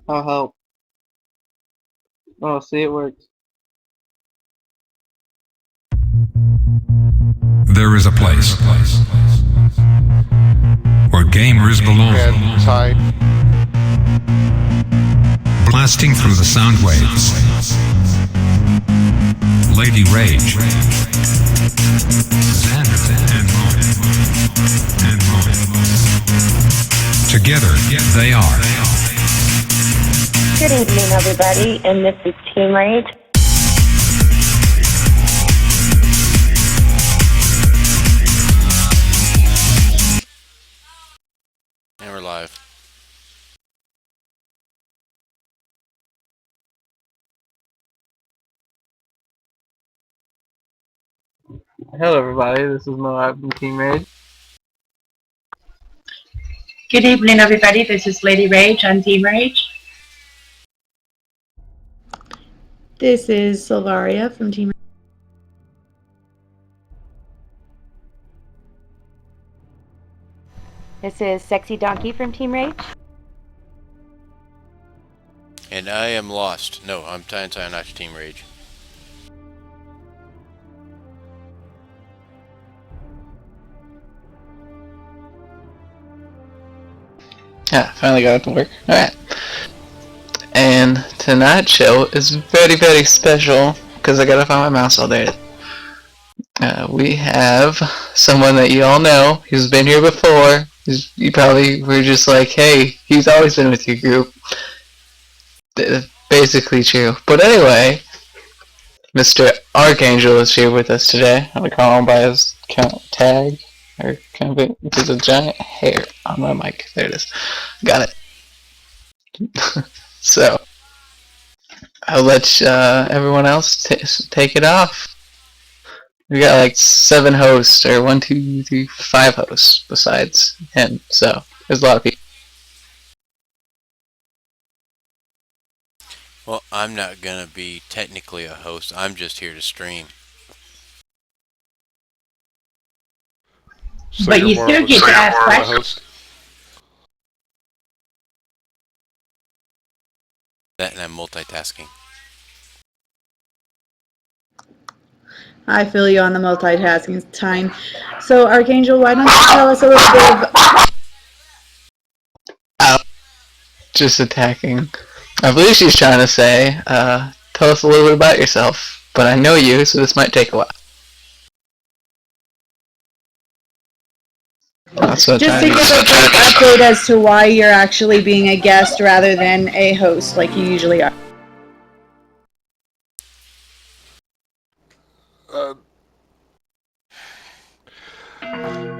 I'll help. Oh, see, it worked. There is a place where gamers belong. Blasting through the sound waves. Lady Rage. Xander and Moe. Together, they are. Good evening, everybody, and this is Team Rage. And we're live. Hello, everybody. This is Moab from Team Rage. Good evening, everybody. This is Lady Rage on Team Rage. This is Silvaria from Team Rage. This is Sexy Donkey from Team Rage. And I am lost. No, I'm not Team Rage. Yeah, finally got it to work. Alright. And tonight's show is very, very special because I gotta find my mouse all day. We have someone that you all know. He's been here before. You probably were just like, hey, he's always been with your group. Basically true. But anyway, Mr. Arkangel is here with us today. I'm gonna call him by his tag. Or kind of there's a giant hair on my mic. There it is. Got it. So, I'll let everyone else take it off. We got like 7 hosts, or 1, 2, 3, 5 hosts besides him. So, there's a lot of people. Well, I'm not gonna be technically a host. I'm just here to stream. So but you still get to ask questions. That and I'm multitasking. I feel you on the multitasking time. So, Arkangel, why don't you tell us a little bit of... Just attacking. I believe she's trying to say, tell us a little bit about yourself. But I know you, so this might take a while. Just to give a brief update as to why you're actually being a guest rather than a host like you usually are.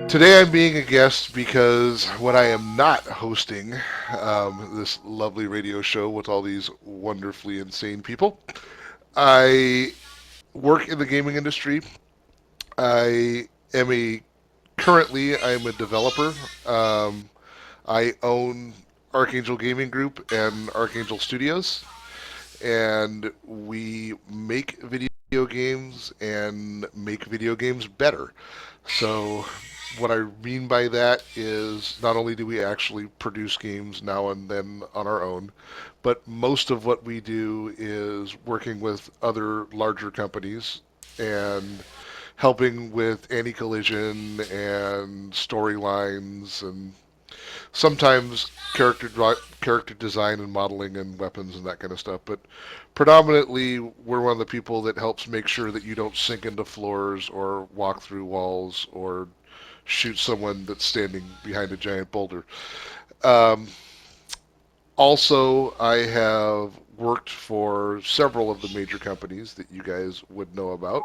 Today I'm being a guest because when I am not hosting this lovely radio show with all these wonderfully insane people, I work in the gaming industry. Currently, I'm a developer. I own Arkangel Gaming Group and Arkangel Studios, and we make video games and make video games better. So what I mean by that is not only do we actually produce games now and then on our own, but most of what we do is working with other larger companies and helping with anti-collision and storylines and sometimes character design and modeling and weapons and that kind of stuff. But predominantly, we're one of the people that helps make sure that you don't sink into floors or walk through walls or shoot someone that's standing behind a giant boulder. Also, I have worked for several of the major companies that you guys would know about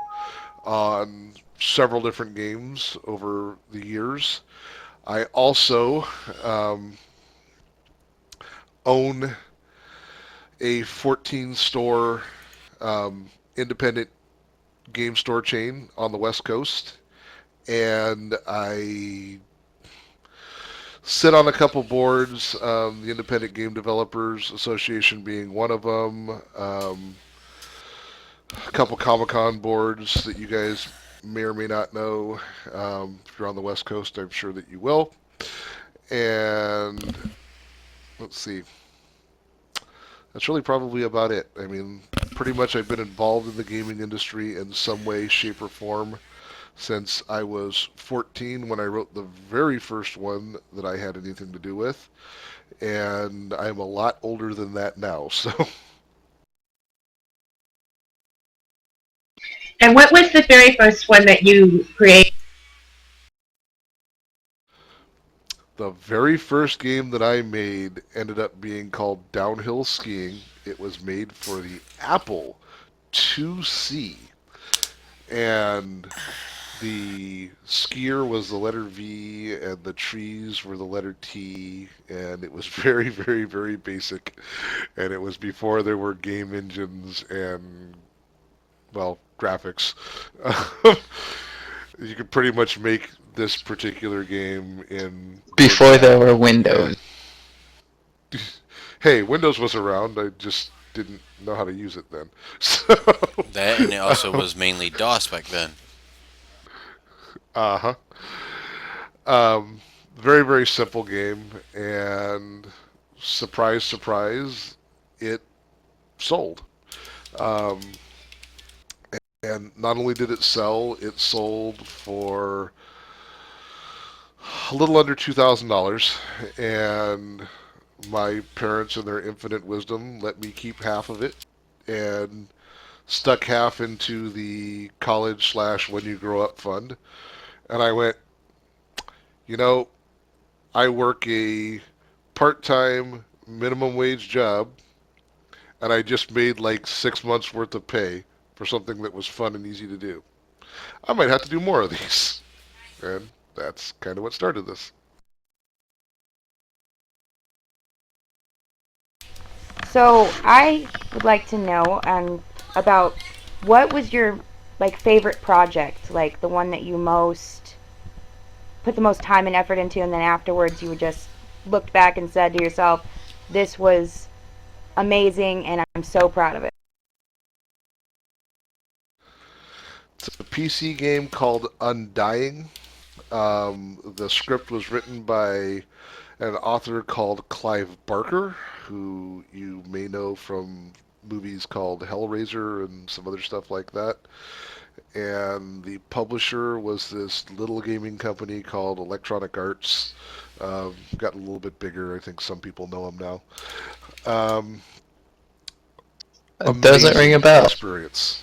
on several different games over the years. I also own a 14-store independent game store chain on the West Coast, and I sit on a couple boards, the Independent Game Developers Association being one of them, a couple Comic-Con boards that you guys may or may not know. If you're on the West Coast, I'm sure that you will. And let's see. that's really probably about it. I mean, pretty much I've been involved in the gaming industry in some way, shape, or form since I was 14 when I wrote the very first one that I had anything to do with, and I'm a lot older than that now, so... And what was the very first one that you created? The very first game that I made ended up being called Downhill Skiing. It was made for the Apple IIc, and the skier was the letter V, and the trees were the letter T, and it was very, very, very basic, and it was before there were game engines and, well, graphics. You could pretty much make this particular game in... Before there were Windows. Hey, Windows was around, I just didn't know how to use it then. So, That, and it also was mainly DOS back then. uh-huh. Very, very simple game, and surprise, surprise, it sold. And not only did it sell, it sold for a little under $2,000, and my parents, in their infinite wisdom, let me keep half of it, and stuck half into the college / when you grow up fund. And I went, you know, I work a part-time minimum wage job, and I just made like 6 months worth of pay for something that was fun and easy to do. I might have to do more of these. And that's kind of what started this. So I would like to know about what was your favorite project, like the one that you put the most time and effort into, and then afterwards you would just looked back and said to yourself, "This was amazing, and I'm so proud of it." It's a PC game called Undying. The script was written by an author called Clive Barker, who you may know from movies called Hellraiser and some other stuff like that. And the publisher was this little gaming company called Electronic Arts. Got a little bit bigger. I think some people know them now. It doesn't ring a bell. Experience.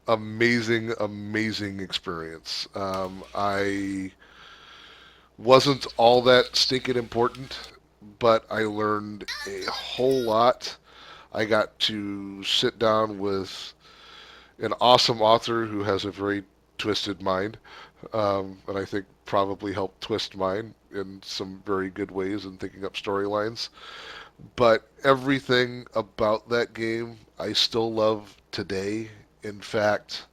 Amazing, amazing experience. I wasn't all that stinking important, but I learned a whole lot. I got to sit down with an awesome author who has a very twisted mind, and I think probably helped twist mine in some very good ways in thinking up storylines. But everything about that game I still love today. In fact,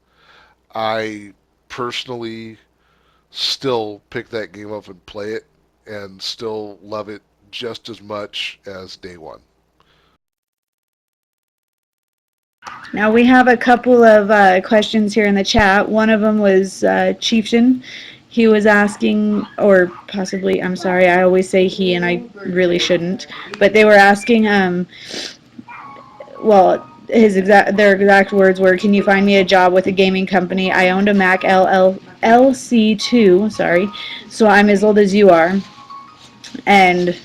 I personally still pick that game up and play it, and still love it just as much as day one. Now we have a couple of questions here in the chat. One of them was Chieftain. He was asking, or possibly, I'm sorry, I always say he and I really shouldn't, but they were asking, well, their exact words were, "Can you find me a job with a gaming company? I owned a Mac LC2, sorry, so I'm as old as you are." And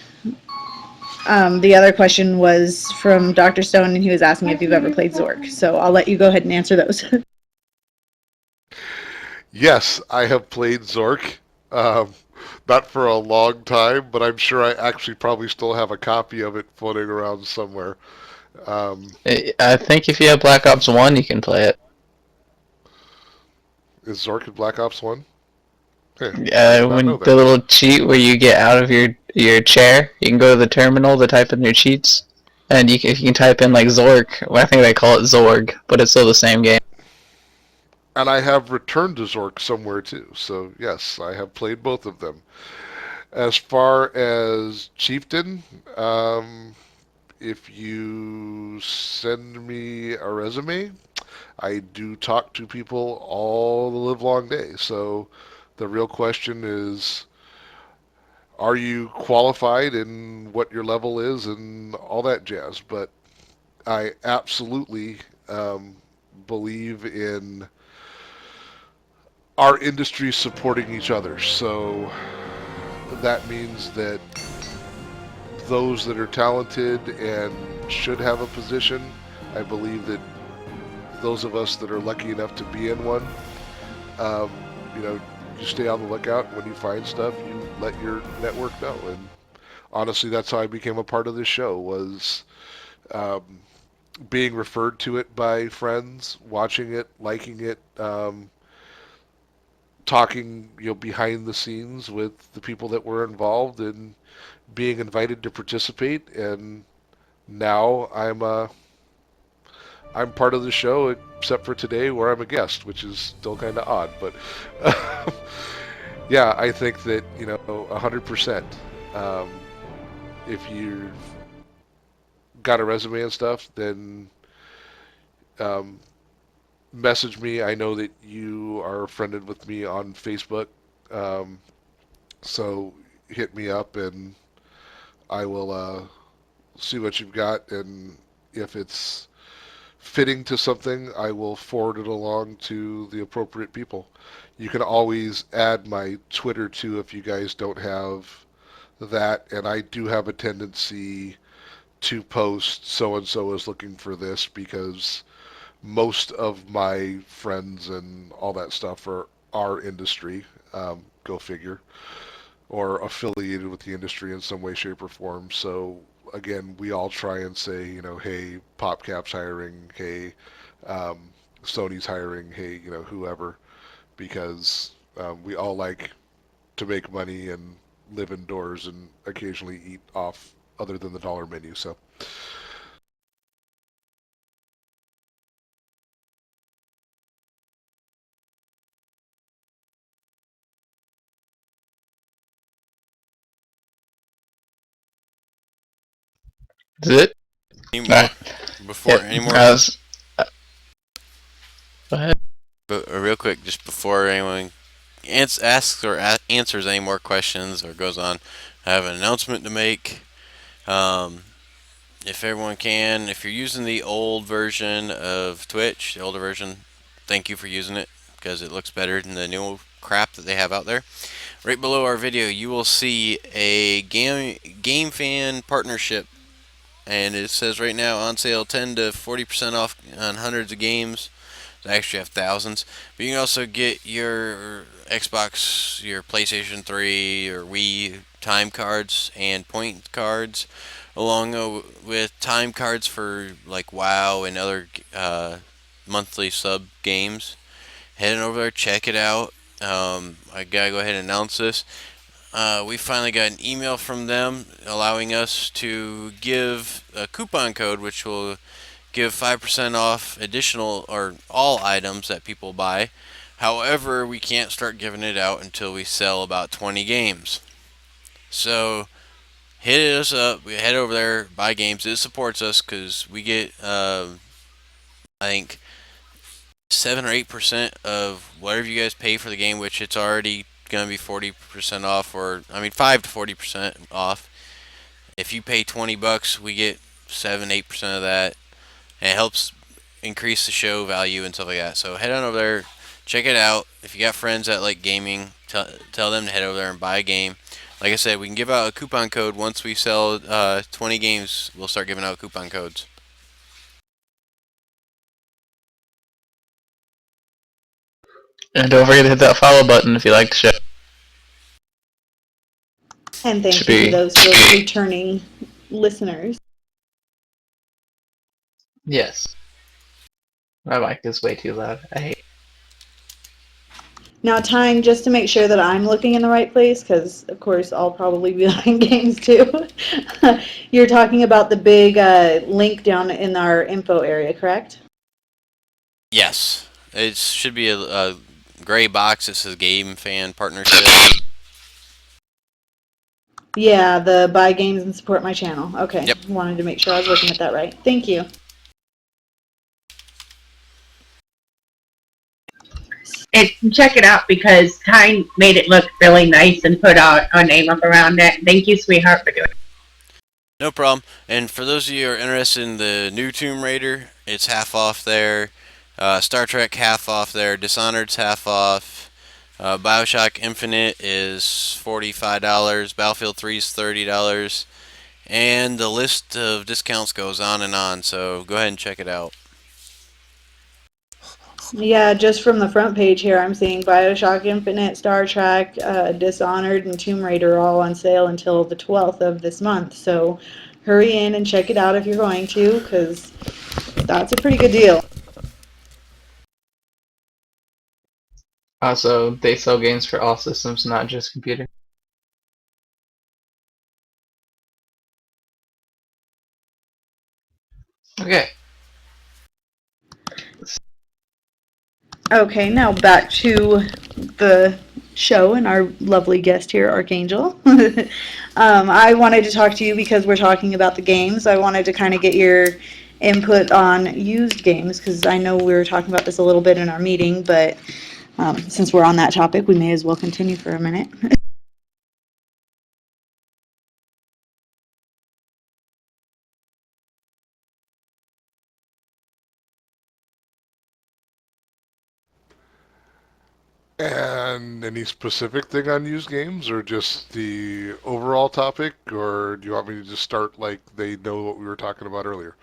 the other question was from Dr. Stone, and he was asking if you've ever played Zork. So I'll let you go ahead and answer those. Yes, I have played Zork. Not for a long time, but I'm sure I actually probably still have a copy of it floating around somewhere. I think if you have Black Ops 1, you can play it. Is Zork in Black Ops 1? Hey, When the little cheat where you get out of your chair, you can go to the terminal to type in your cheats, and you can type in like Zork. Well, I think they call it Zorg, but it's still the same game. And I have returned to Zork somewhere too, so yes, I have played both of them. As far as Chieftain, if you send me a resume, I do talk to people all the livelong day. So the real question is, are you qualified and what your level is and all that jazz. But I absolutely believe in our industry supporting each other. So that means that those that are talented and should have a position, I believe that those of us that are lucky enough to be in one, um, you stay on the lookout. When you find stuff, you let your network know. And honestly, that's how I became a part of this show, was um, being referred to it by friends, watching it, liking it, talking, behind the scenes with the people that were involved, and being invited to participate. And now I'm part of the show, except for today where I'm a guest, which is still kind of odd. But yeah, I think that 100%. If you've got a resume and stuff, then message me. I know that you are friended with me on Facebook, so hit me up and I will see what you've got, and if it's fitting to something, I will forward it along to the appropriate people. You can always add my Twitter too if you guys don't have that, and I do have a tendency to post so and so is looking for this, because most of my friends and all that stuff are our industry, go figure, or affiliated with the industry in some way, shape, or form. So again, we all try and say, hey, PopCap's hiring, hey, Sony's hiring, hey, whoever, because we all like to make money and live indoors and occasionally eat off other than the dollar menu. So Is it? Any more Alright. before Yeah, any more? Go ahead. But real quick, just before anyone asks or answers any more questions or goes on, I have an announcement to make. If everyone can, if you're using the old version of Twitch, the older version, thank you for using it, because it looks better than the new crap that they have out there. Right below our video, you will see a game fan partnership, and it says right now on sale 10 to 40% off on hundreds of games. They actually have thousands, but you can also get your Xbox, your PlayStation 3, or Wii time cards and point cards, along with time cards for like WoW and other monthly sub games. Head on over there, check it out. I gotta go ahead and announce this. We finally got an email from them allowing us to give a coupon code, which will give 5% off additional or all items that people buy. However, we can't start giving it out until we sell about 20 games. So hit us up. We head over there, buy games. It supports us because we get, I think, 7 or 8% of whatever you guys pay for the game, which it's already going to be 40% off, or 5 to 40% off. If you pay $20, we get 7-8% of that, and it helps increase the show value and stuff like that. So head on over there, check it out. If you got friends that like gaming, tell them to head over there and buy a game. Like I said, we can give out a coupon code once we sell 20 games. We'll start giving out coupon codes. And don't forget to hit that follow button if you like the show. And thank Should you be- to those returning listeners. Yes. My mic is way too loud. I hate. Now, Tyne, just to make sure that I'm looking in the right place, because of course I'll probably be buying games too. You're talking about the big link down in our info area, correct? Yes, it should be a gray box that says Game Fan Partnership. Yeah, the buy games and support my channel. Okay. Yep. Wanted to make sure I was looking at that right. Thank you. Check it out because Kind made it look really nice and put our name up around it. Thank you, sweetheart, for doing it. No problem. And for those of you who are interested in the new Tomb Raider, it's half off there. Star Trek half off there. Dishonored's half off. Bioshock Infinite is $45. Battlefield 3 is $30. And the list of discounts goes on and on. So go ahead and check it out. Yeah, just from the front page here, I'm seeing Bioshock Infinite, Star Trek, Dishonored, and Tomb Raider all on sale until the 12th of this month. So hurry in and check it out if you're going to, because that's a pretty good deal. Also, they sell games for all systems, not just computer. Okay. Okay, now back to the show and our lovely guest here, Arkangel. I wanted to talk to you because we're talking about the games. I wanted to kind of get your input on used games because I know we were talking about this a little bit in our meeting, but since we're on that topic, we may as well continue for a minute. And any specific thing on used games, or just the overall topic, or do you want me to just start like they know what we were talking about earlier?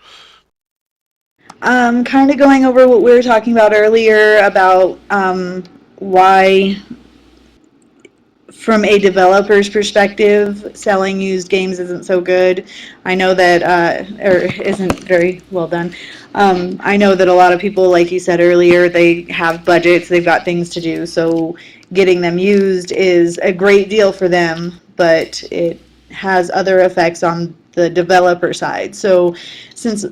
Kind of going over what we were talking about earlier about why, from a developer's perspective, selling used games isn't so good. I know that, or isn't very well done. I know that a lot of people, like you said earlier, they have budgets, they've got things to do, so getting them used is a great deal for them, but it has other effects on the developer side. So since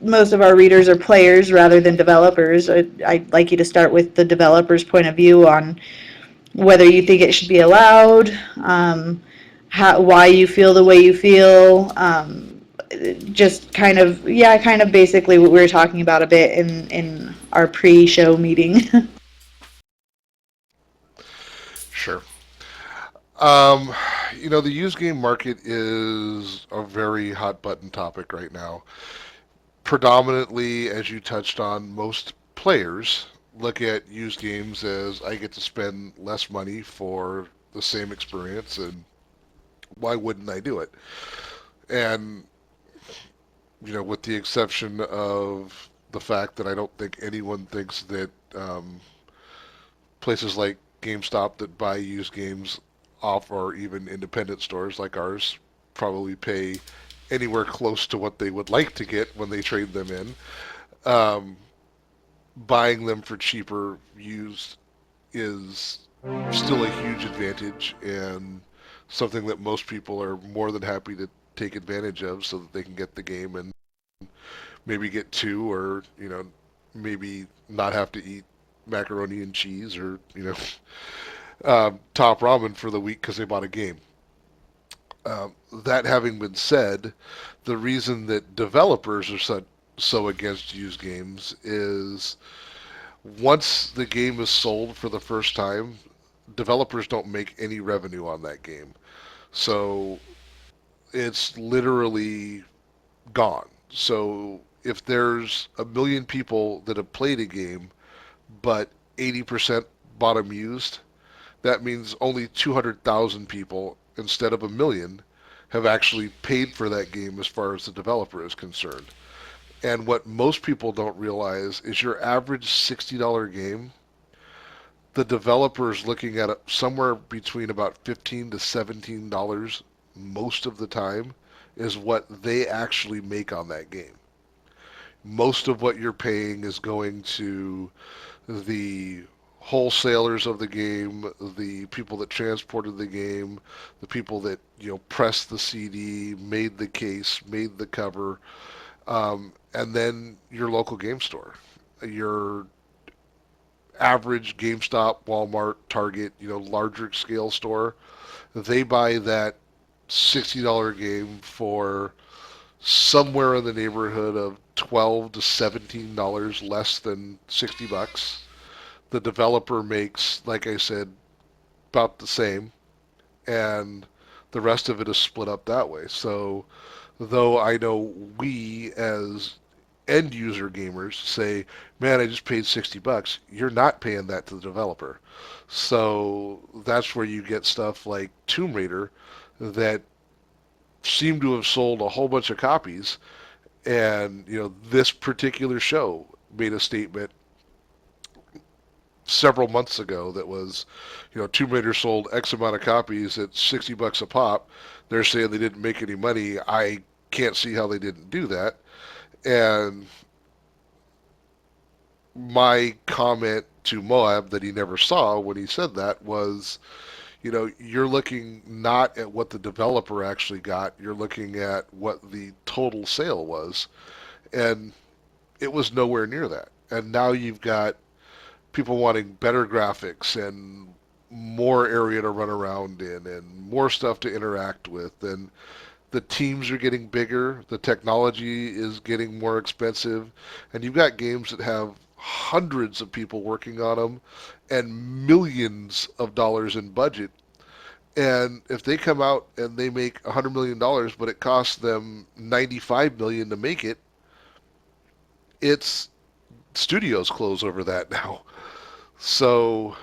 most of our readers are players rather than developers, I'd like you to start with the developer's point of view on whether you think it should be allowed, why you feel the way you feel, just kind of basically what we were talking about a bit in our pre-show meeting. Sure. The used game market is a very hot button topic right now. Predominantly, as you touched on, most players look at used games as I get to spend less money for the same experience, and why wouldn't I do it? And, with the exception of the fact that I don't think anyone thinks that places like GameStop that buy used games off, or even independent stores like ours, probably pay anywhere close to what they would like to get when they trade them in. Buying them for cheaper used is still a huge advantage, and something that most people are more than happy to take advantage of so that they can get the game and maybe get two, or maybe not have to eat macaroni and cheese, or top ramen for the week because they bought a game. That having been said, the reason that developers are so against used games is once the game is sold for the first time, developers don't make any revenue on that game. So it's literally gone. So if there's 1 million people that have played a game, but 80% bought them used, that means only 200,000 people instead of 1 million have actually paid for that game as far as the developer is concerned. And what most people don't realize is your average $60 game, the developer is looking at it somewhere between about $15 to $17 most of the time is what they actually make on that game. Most of what you're paying is going to the wholesalers of the game, the people that transported the game, the people that pressed the CD, made the case, made the cover, and then your local game store, your average GameStop, Walmart, Target, larger scale store. They buy that $60 game for somewhere in the neighborhood of $12 to $17 less than $60. the developer makes, like I said, about the same, and the rest of it is split up that way. So, though I know we as end user gamers say, man, I just paid $60, you're not paying that to the developer. So that's where you get stuff like Tomb Raider that seem to have sold a whole bunch of copies, and this particular show made a statement several months ago that was, Tomb Raider sold X amount of copies at $60 a pop. They're saying they didn't make any money. I can't see how they didn't do that. And my comment to Moab that he never saw when he said that was, you're looking not at what the developer actually got, you're looking at what the total sale was. And it was nowhere near that. And now you've got people wanting better graphics and more area to run around in and more stuff to interact with. And the teams are getting bigger, the technology is getting more expensive, and you've got games that have hundreds of people working on them and millions of dollars in budget. And if they come out and they make $100 million, but it costs them $95 million to make it, it's studios close over that now. So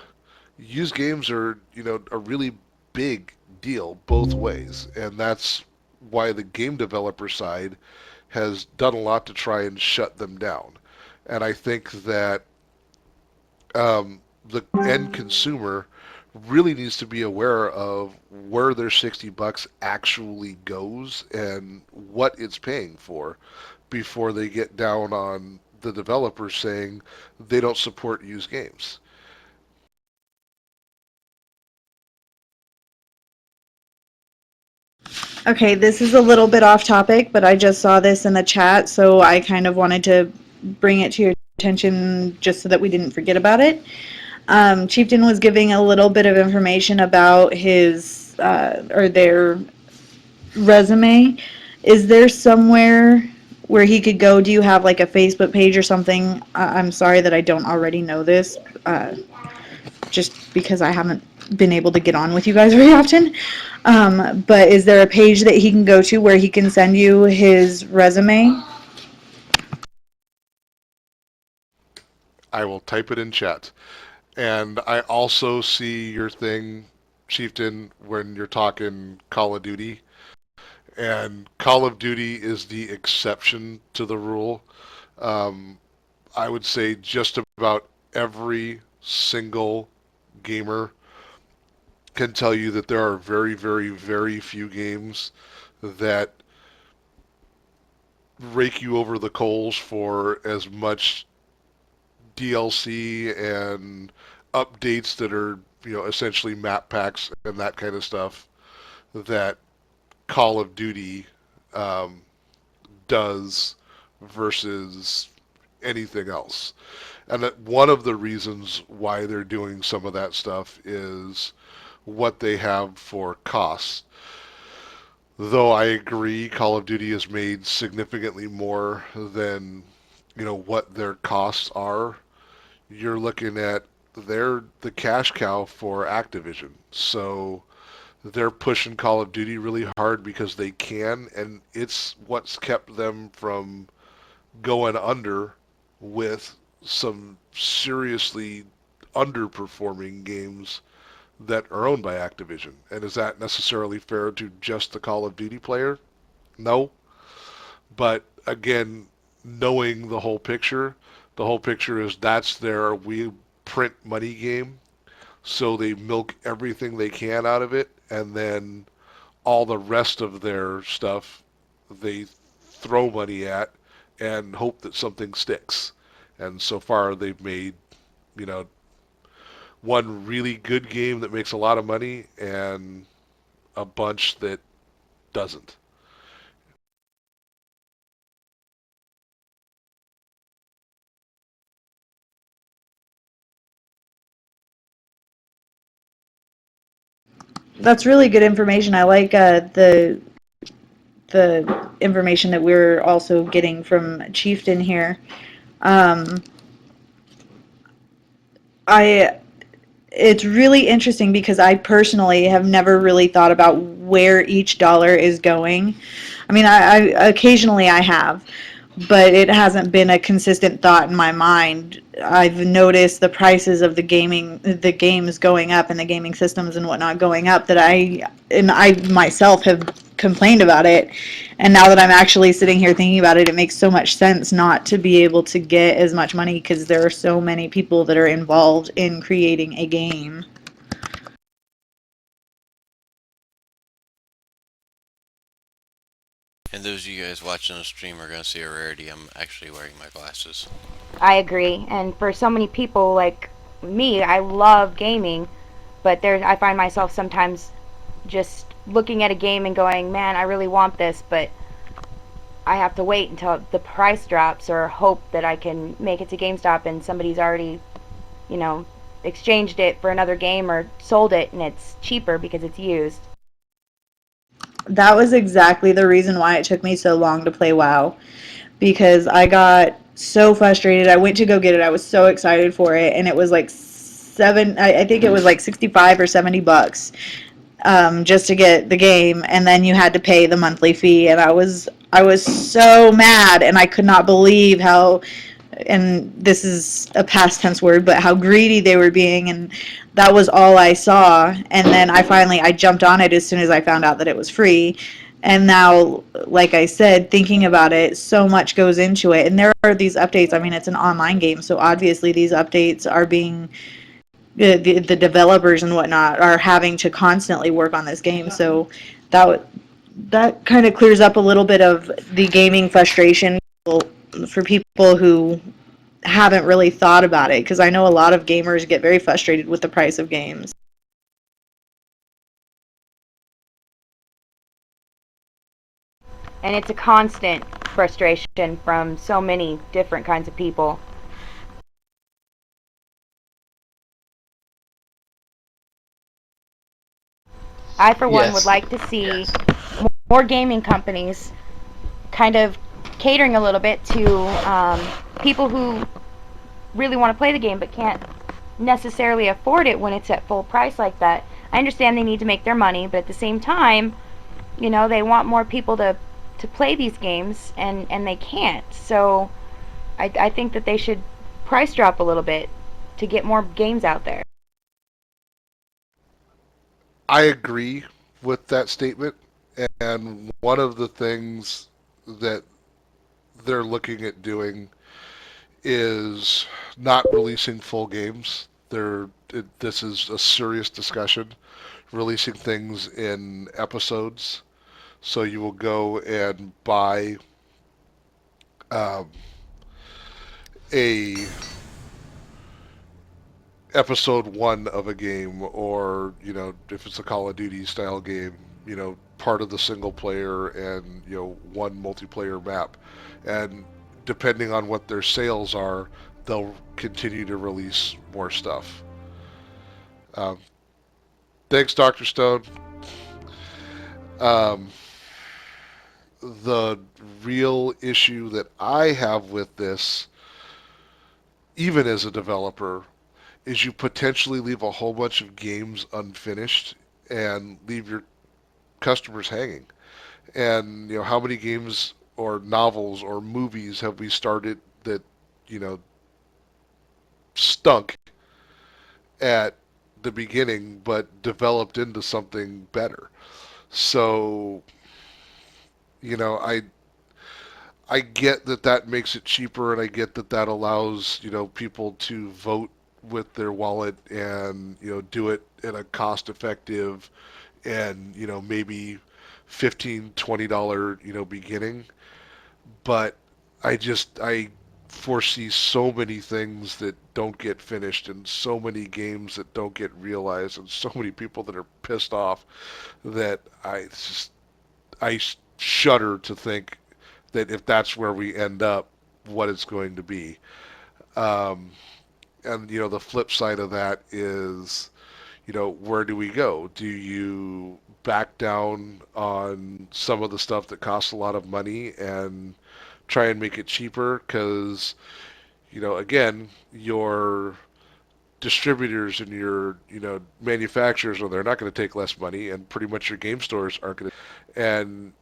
used games are, a really big deal both ways, and that's why the game developer side has done a lot to try and shut them down. And I think that the end consumer really needs to be aware of where their $60 actually goes and what it's paying for before they get down on the developers saying they don't support used games. Okay, this is a little bit off topic, but I just saw this in the chat, so I kind of wanted to bring it to your attention just so that we didn't forget about it. Chieftain was giving a little bit of information about his or their resume. Is there somewhere where he could go? Do you have like a Facebook page or something? I'm sorry that I don't already know this, just because I haven't been able to get on with you guys very often. But is there a page that he can go to where he can send you his resume? I will type it in chat. And I also see your thing, Chieftain, when you're talking Call of Duty. And Call of Duty is the exception to the rule. I would say just about every single gamer can tell you that there are very, very, very few games that rake you over the coals for as much DLC and updates that are, essentially map packs and that kind of stuff that Call of Duty does versus anything else. And that one of the reasons why they're doing some of that stuff is what they have for costs. Though I agree Call of Duty has made significantly more than, what their costs are. You're looking at they're the cash cow for Activision. So they're pushing Call of Duty really hard because they can, and it's what's kept them from going under with some seriously underperforming games that are owned by Activision. And is that necessarily fair to just the Call of Duty player? No. But again, knowing the whole picture is that's their we print money game. So they milk everything they can out of it, and then all the rest of their stuff they throw money at and hope that something sticks. And so far they've made, one really good game that makes a lot of money and a bunch that doesn't. That's really good information. I like the information that we're also getting from Chieftain here. I it's really interesting because I personally have never really thought about where each dollar is going. I mean, I occasionally I have, but it hasn't been a consistent thought in my mind. I've noticed the prices of the games going up and the gaming systems and whatnot going up that I myself have complained about it. And now that I'm actually sitting here thinking about it, it makes so much sense not to be able to get as much money because there are so many people that are involved in creating a game. And those of you guys watching the stream are going to see a rarity. I'm actually wearing my glasses. I agree. And for so many people like me, I love gaming, but I find myself sometimes just looking at a game and going, man, I really want this, but I have to wait until the price drops or hope that I can make it to GameStop and somebody's already, exchanged it for another game or sold it and it's cheaper because it's used. That was exactly the reason why it took me so long to play WoW, because I got so frustrated. I went to go get it. I was so excited for it, and it was like I think it was like 65 or $70 just to get the game, and then you had to pay the monthly fee, and I was so mad, and I could not believe how, and this is a past tense word, but how greedy they were being, and that was all I saw. And then I jumped on it as soon as I found out that it was free. And now, like I said, thinking about it, so much goes into it. And there are these updates. I mean, it's an online game, so obviously these updates are being, the developers and whatnot are having to constantly work on this game. So that kind of clears up a little bit of the gaming frustration for people who haven't really thought about it, because I know a lot of gamers get very frustrated with the price of games. And it's a constant frustration from so many different kinds of people. I, for one, would Yes. like to see more gaming companies kind of catering a little bit to people who really want to play the game but can't necessarily afford it when it's at full price like that. I understand they need to make their money, but at the same time, they want more people to play these games, and they can't. So I think that they should price drop a little bit to get more games out there. I agree with that statement, and one of the things that they're looking at doing is not releasing full games. This is a serious discussion, releasing things in episodes. So you will go and buy um, a episode 1 of a game, or if it's a Call of Duty style game, part of the single player and one multiplayer map, and depending on what their sales are, they'll continue to release more stuff. um, Thanks, Dr. Stone. um, the real issue that I have with this, even as a developer, is you potentially leave a whole bunch of games unfinished and leave your customers hanging. And how many games or novels or movies have we started that you know stunk at the beginning but developed into something better? So I get that makes it cheaper, and I get that allows people to vote with their wallet and do it in a cost effective and maybe $15-20 beginning. But I foresee so many things that don't get finished, and so many games that don't get realized, and so many people that are pissed off, that I shudder to think that if that's where we end up, what it's going to be. Um, and the flip side of that is, where do we go? Do you back down on some of the stuff that costs a lot of money and try and make it cheaper? Because, again, your distributors and your manufacturers, they're not going to take less money, and pretty much your game stores aren't going to. And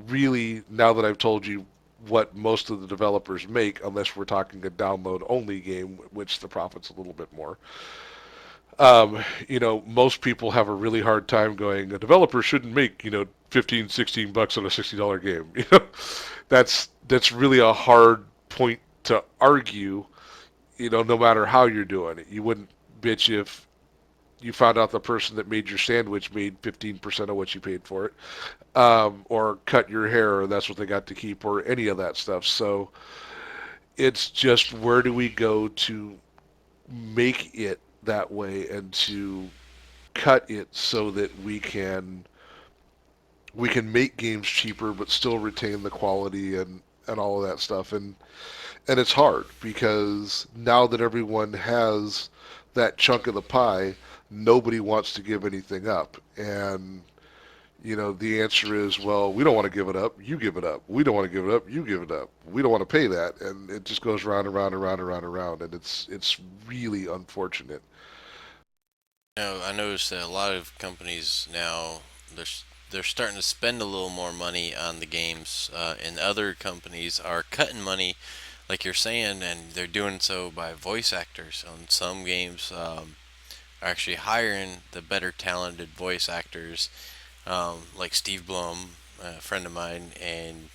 really, now that I've told you what most of the developers make, unless we're talking a download only game, which the profit's a little bit more. Most people have a really hard time going, a developer shouldn't make, 15, 16 bucks on a $60 game. That's really a hard point to argue, no matter how you're doing it. You wouldn't bitch if you found out the person that made your sandwich made 15% of what you paid for it, or cut your hair, or that's what they got to keep, or any of that stuff. So it's just, where do we go to make it that way and to cut it so that we can make games cheaper but still retain the quality and all of that stuff. And it's hard, because now that everyone has that chunk of the pie, nobody wants to give anything up. And the answer is, well, we don't want to give it up, you give it up. We don't want to give it up, you give it up. We don't want to pay that. And it just goes round and round and round and round and round. And it's really unfortunate. I noticed that a lot of companies now, they're starting to spend a little more money on the games, and other companies are cutting money, like you're saying, and they're doing so by voice actors. On some games, are actually hiring the better talented voice actors, like Steve Blum, a friend of mine, and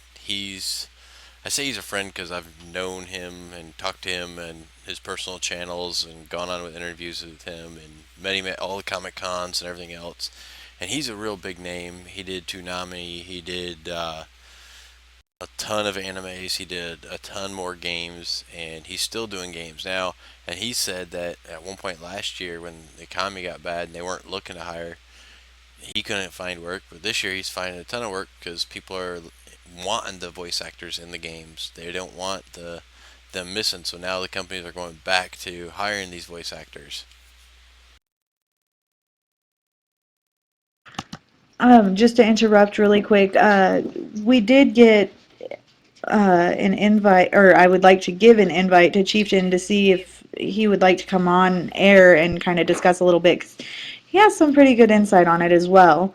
I say he's a friend because I've known him and talked to him and his personal channels and gone on with interviews with him and met him at all the Comic Cons and everything else. And he's a real big name. He did Toonami. He did a ton of animes. He did a ton more games, and he's still doing games now. And he said that at one point last year, when the economy got bad and they weren't looking to hire, he couldn't find work. But this year he's finding a ton of work because people are wanting the voice actors in the games. They don't want them missing. So now the companies are going back to hiring these voice actors. Just to interrupt really quick, we did get an invite, or I would like to give an invite to Chieftain to see if he would like to come on air and kind of discuss a little bit, 'cause he has some pretty good insight on it as well.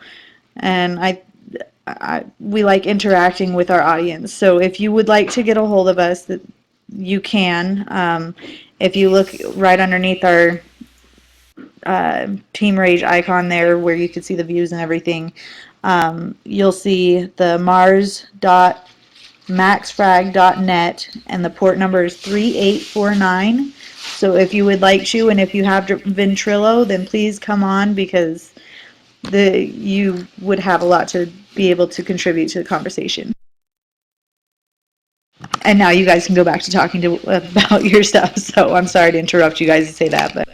And we like interacting with our audience. So if you would like to get a hold of us, that you can. If you look right underneath our Team Rage icon there, where you can see the views and everything, you'll see the mars.maxfrag.net, and the port number is 3849. So if you would like to, and if you have Ventrilo, then please come on, because you would have a lot to be able to contribute to the conversation. And now you guys can go back to talking about your stuff. So I'm sorry to interrupt you guys to say that, but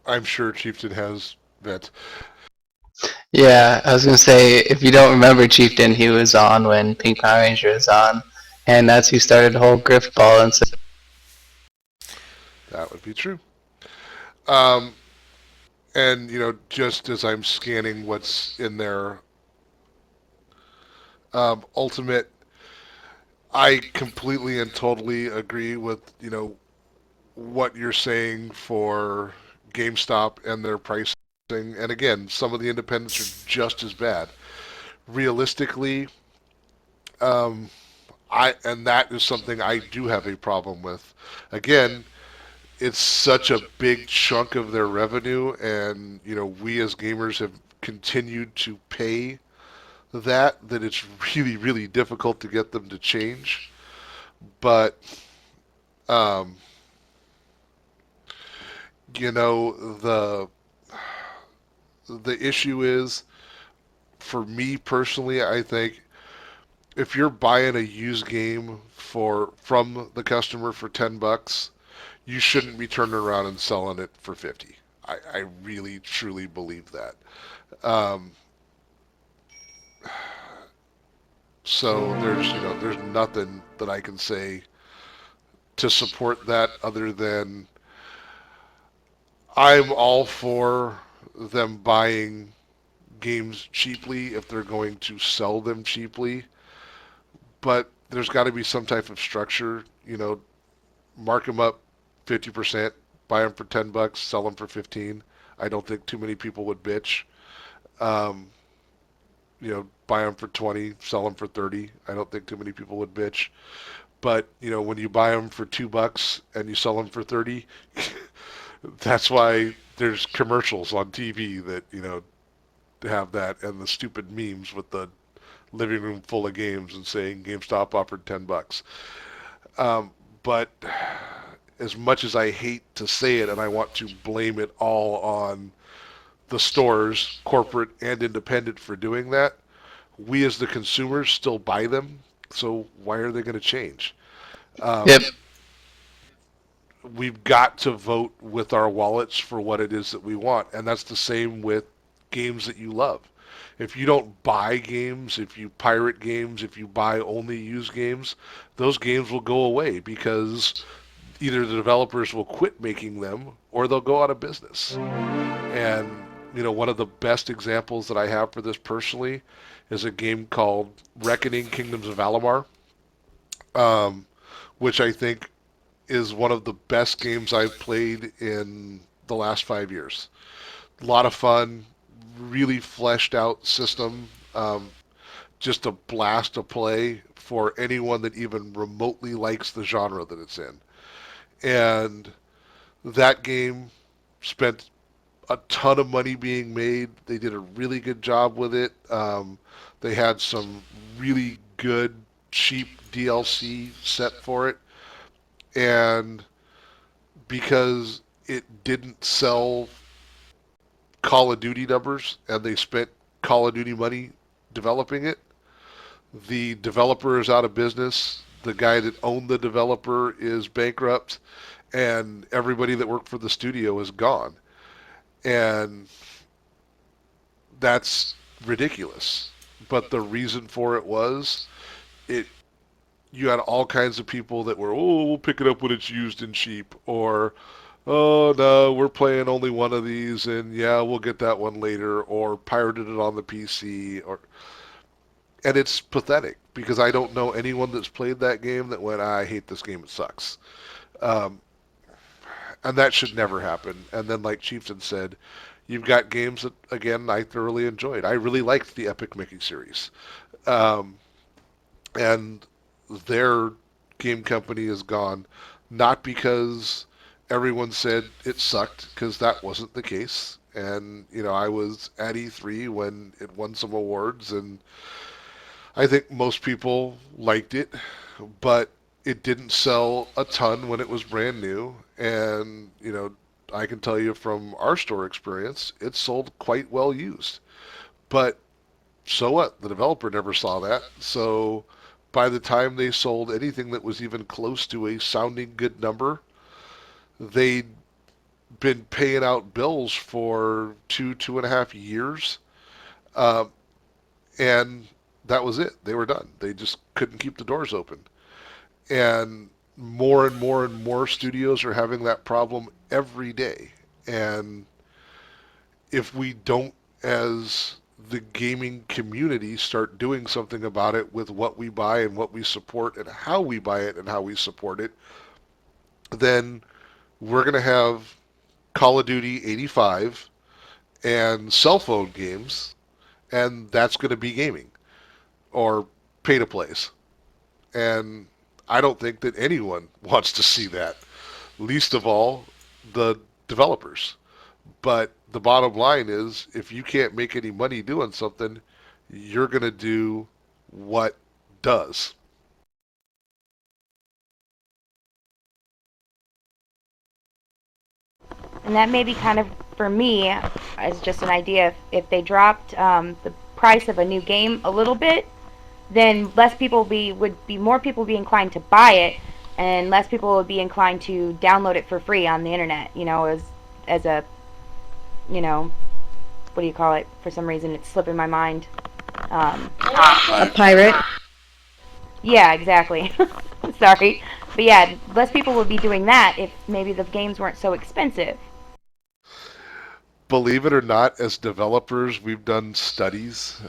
I'm sure Chieftain has that. Yeah, I was gonna say, if you don't remember Chieftain, he was on when Pink Power Ranger was on, and that's who started the whole grift ball and stuff. That would be true. And just as I'm scanning what's in there, Ultimate, I completely and totally agree with what you're saying for GameStop and their pricing. And again, some of the independents are just as bad. Realistically, and that is something I do have a problem with. Again, it's such a big chunk of their revenue, and we as gamers have continued to pay that it's really, really difficult to get them to change. But the issue is, for me personally, I think if you're buying a used game from the customer for $10, you shouldn't be turning around and selling it for $50. I really truly believe that. So there's nothing that I can say to support that, other than I'm all for them buying games cheaply if they're going to sell them cheaply. But there's got to be some type of structure. Mark them up 50%, buy them for $10, sell them for 15. I don't think too many people would bitch. Um, buy them for 20, sell them for 30. I don't think too many people would bitch. But when you buy them for $2 and you sell them for 30, that's why there's commercials on TV that have that, and the stupid memes with the living room full of games and saying GameStop offered $10. But as much as I hate to say it, and I want to blame it all on the stores, corporate and independent, for doing that, we as the consumers still buy them. So why are they going to change? Yep. We've got to vote with our wallets for what it is that we want, and that's the same with games that you love. If you don't buy games, if you pirate games, if you buy only used games, those games will go away because either the developers will quit making them or they'll go out of business. And one of the best examples that I have for this personally is a game called Reckoning Kingdoms of Alamar, which I think is one of the best games I've played in the last 5 years. A lot of fun, really fleshed out system, just a blast to play for anyone that even remotely likes the genre that it's in. And that game spent a ton of money being made. They did a really good job with it. They had some really good, cheap DLC set for it. And because it didn't sell Call of Duty numbers, and they spent Call of Duty money developing it, the developer is out of business. The guy that owned the developer is bankrupt, and everybody that worked for the studio is gone. And that's ridiculous. But the reason for it was you had all kinds of people that were, we'll pick it up when it's used and cheap, or, oh no, we're playing only one of these, and yeah, we'll get that one later, or pirated it on the PC, and it's pathetic because I don't know anyone that's played that game that went, I hate this game, it sucks. And that should never happen. And then, like Chieftain said, you've got games that, again, I thoroughly enjoyed. I really liked the Epic Mickey series. And their game company is gone, not because everyone said it sucked, because that wasn't the case. And, I was at E3 when it won some awards, and I think most people liked it, but it didn't sell a ton when it was brand new. And, I can tell you from our store experience, it sold quite well used. But so what? The developer never saw that. So by the time they sold anything that was even close to a sounding good number, they'd been paying out bills for 2.5 years. And that was it. They were done. They just couldn't keep the doors open. And more and more studios are having that problem every day. And if we don't, as the gaming community, start doing something about it with what we buy and what we support and how we buy it and how we support it, then we're going to have Call of Duty 85 and cell phone games, and that's going to be gaming or pay-to-plays. And I don't think that anyone wants to see that, least of all the developers. But the bottom line is, if you can't make any money doing something, you're going to do what does. And that may be kind of, for me, as just an idea, if they dropped the price of a new game a little bit, then more people be inclined to buy it, and less people would be inclined to download it for free on the internet, as a, what do you call it? For some reason, it's slipping my mind. A pirate. Yeah, exactly. Sorry. But yeah, less people would be doing that if maybe the games weren't so expensive. Believe it or not, as developers, we've done studies.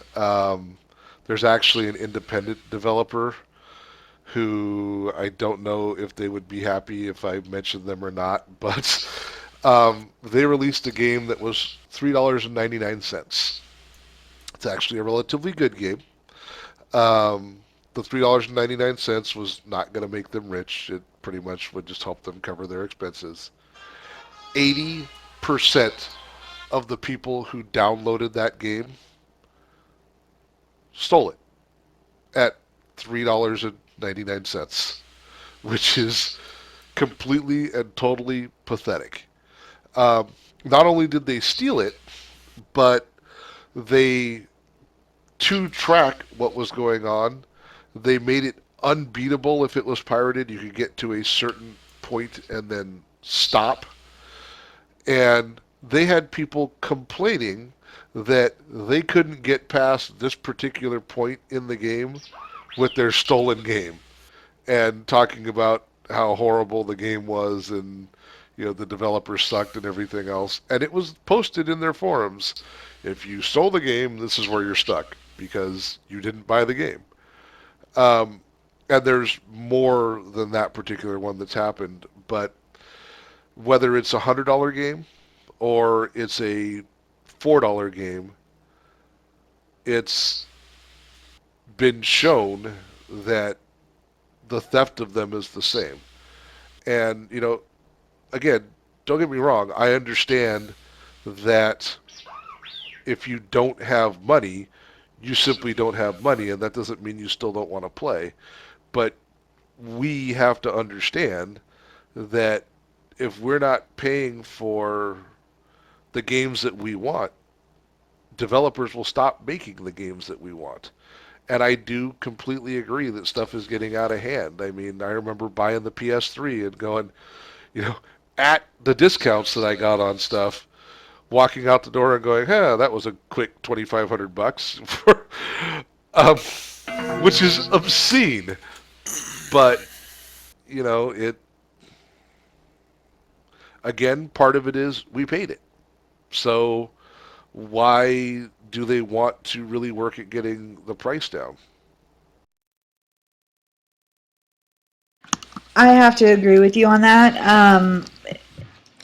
There's actually an independent developer who I don't know if they would be happy if I mentioned them or not, but they released a game that was $3.99. It's actually a relatively good game. The $3.99 was not going to make them rich. It pretty much would just help them cover their expenses. 80% of the people who downloaded that game stole it at $3.99, which is completely and totally pathetic. Not only did they steal it, but they, to track what was going on, they made it unbeatable if it was pirated. You could get to a certain point and then stop. And they had people complaining that they couldn't get past this particular point in the game with their stolen game, and talking about how horrible the game was, and the developers sucked and everything else. And it was posted in their forums. If you stole the game, this is where you're stuck because you didn't buy the game. And there's more than that particular one that's happened, but whether it's a $100 game or it's a $4 game, it's been shown that the theft of them is the same. And, again, don't get me wrong, I understand that if you don't have money, you simply don't have money, and that doesn't mean you still don't want to play. But we have to understand that if we're not paying for the games that we want, developers will stop making the games that we want. And I do completely agree that stuff is getting out of hand. I mean, I remember buying the PS3 and going, at the discounts that I got on stuff, walking out the door and going, that was a quick $2,500, which is obscene. But, again, part of it is we paid it. So why do they want to really work at getting the price down? I have to agree with you on that.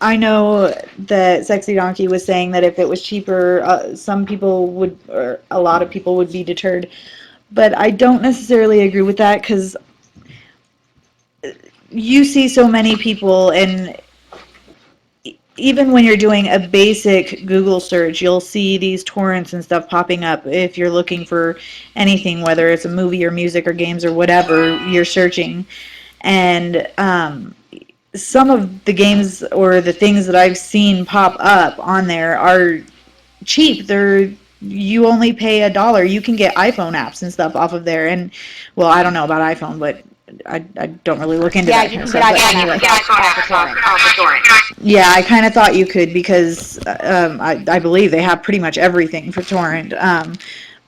I know that Sexy Donkey was saying that if it was cheaper, some people would, or a lot of people would be deterred. But I don't necessarily agree with that, because you see so many people, and even when you're doing a basic Google search, you'll see these torrents and stuff popping up if you're looking for anything, whether it's a movie or music or games or whatever you're searching. And some of the games or the things that I've seen pop up on there are cheap. You only pay $1. You can get iPhone apps and stuff off of there. And, well, I don't know about iPhone, but I don't really look into that kind of stuff. Yeah, I kind of thought you could, because I believe they have pretty much everything for torrent.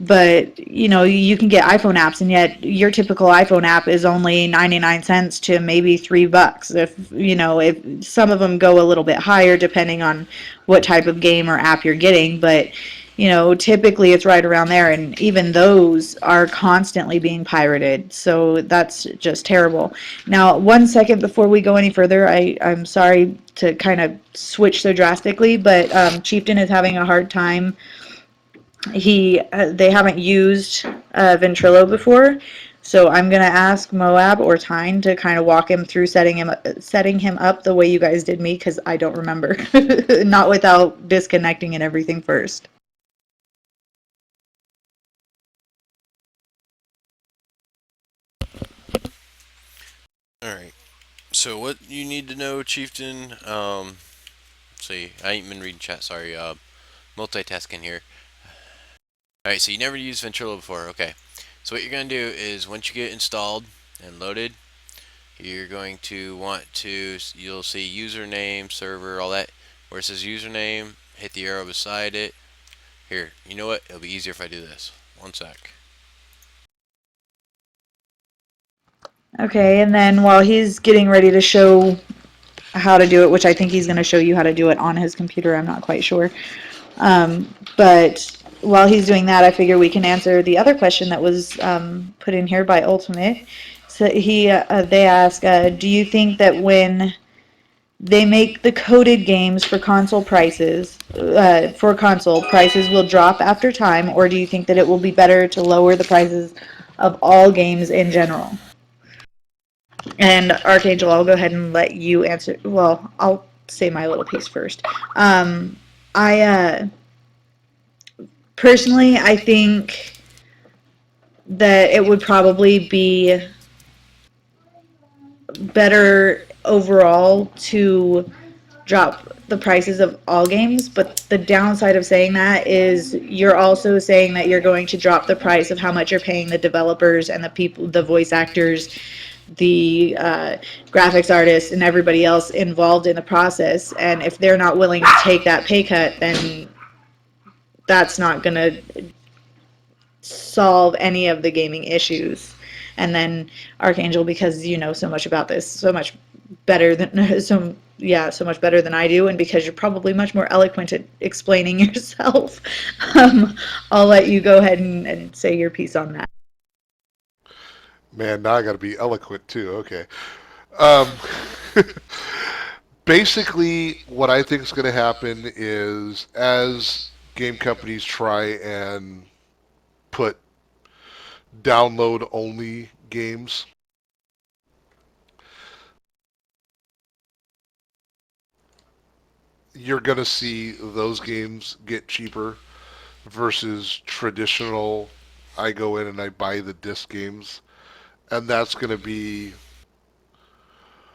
But, you can get iPhone apps, and yet your typical iPhone app is only 99 cents to maybe $3. If some of them go a little bit higher depending on what type of game or app you're getting, but typically it's right around there, and even those are constantly being pirated, so that's just terrible. Now, 1 second before we go any further, I'm sorry to kind of switch so drastically, but Chieftain is having a hard time. They haven't used Ventrilo before, so I'm going to ask Moab or Tyne to kind of walk him through setting him up the way you guys did me, because I don't remember. Not without disconnecting and everything first. Alright, so what you need to know, Chieftain, let's see, I ain't been reading chat, sorry, multitasking here. Alright, so you never used Ventrilo before, okay. So what you're going to do is, once you get installed and loaded, you're going to want to, you'll see username, server, all that. Where it says username, hit the arrow beside it. Here, you know what, it'll be easier if I do this. 1 sec. Okay, and then while he's getting ready to show how to do it, which I think he's going to show you how to do it on his computer, I'm not quite sure. But while he's doing that, I figure we can answer the other question that was put in here by Ultimate. So they ask, do you think that when they make the coded games for console prices will drop after time, or do you think that it will be better to lower the prices of all games in general? And Archangel, I'll go ahead and let you answer. Well, I'll say my little piece first. I personally, I think that it would probably be better overall to drop the prices of all games, but the downside of saying that is you're also saying that you're going to drop the price of how much you're paying the developers and the people, the voice actors, the graphics artists, and everybody else involved in the process. And if they're not willing to take that pay cut, then that's not going to solve any of the gaming issues. And then Archangel, because you know so much about this, so much better than so much better than I do, and because you're probably much more eloquent at explaining yourself, I'll let you go ahead and say your piece on that. Man, now I got to be eloquent too. Okay. Basically, what I think is going to happen is as game companies try and put download-only games, you're going to see those games get cheaper versus traditional, I go in and I buy the disc games. And that's going to be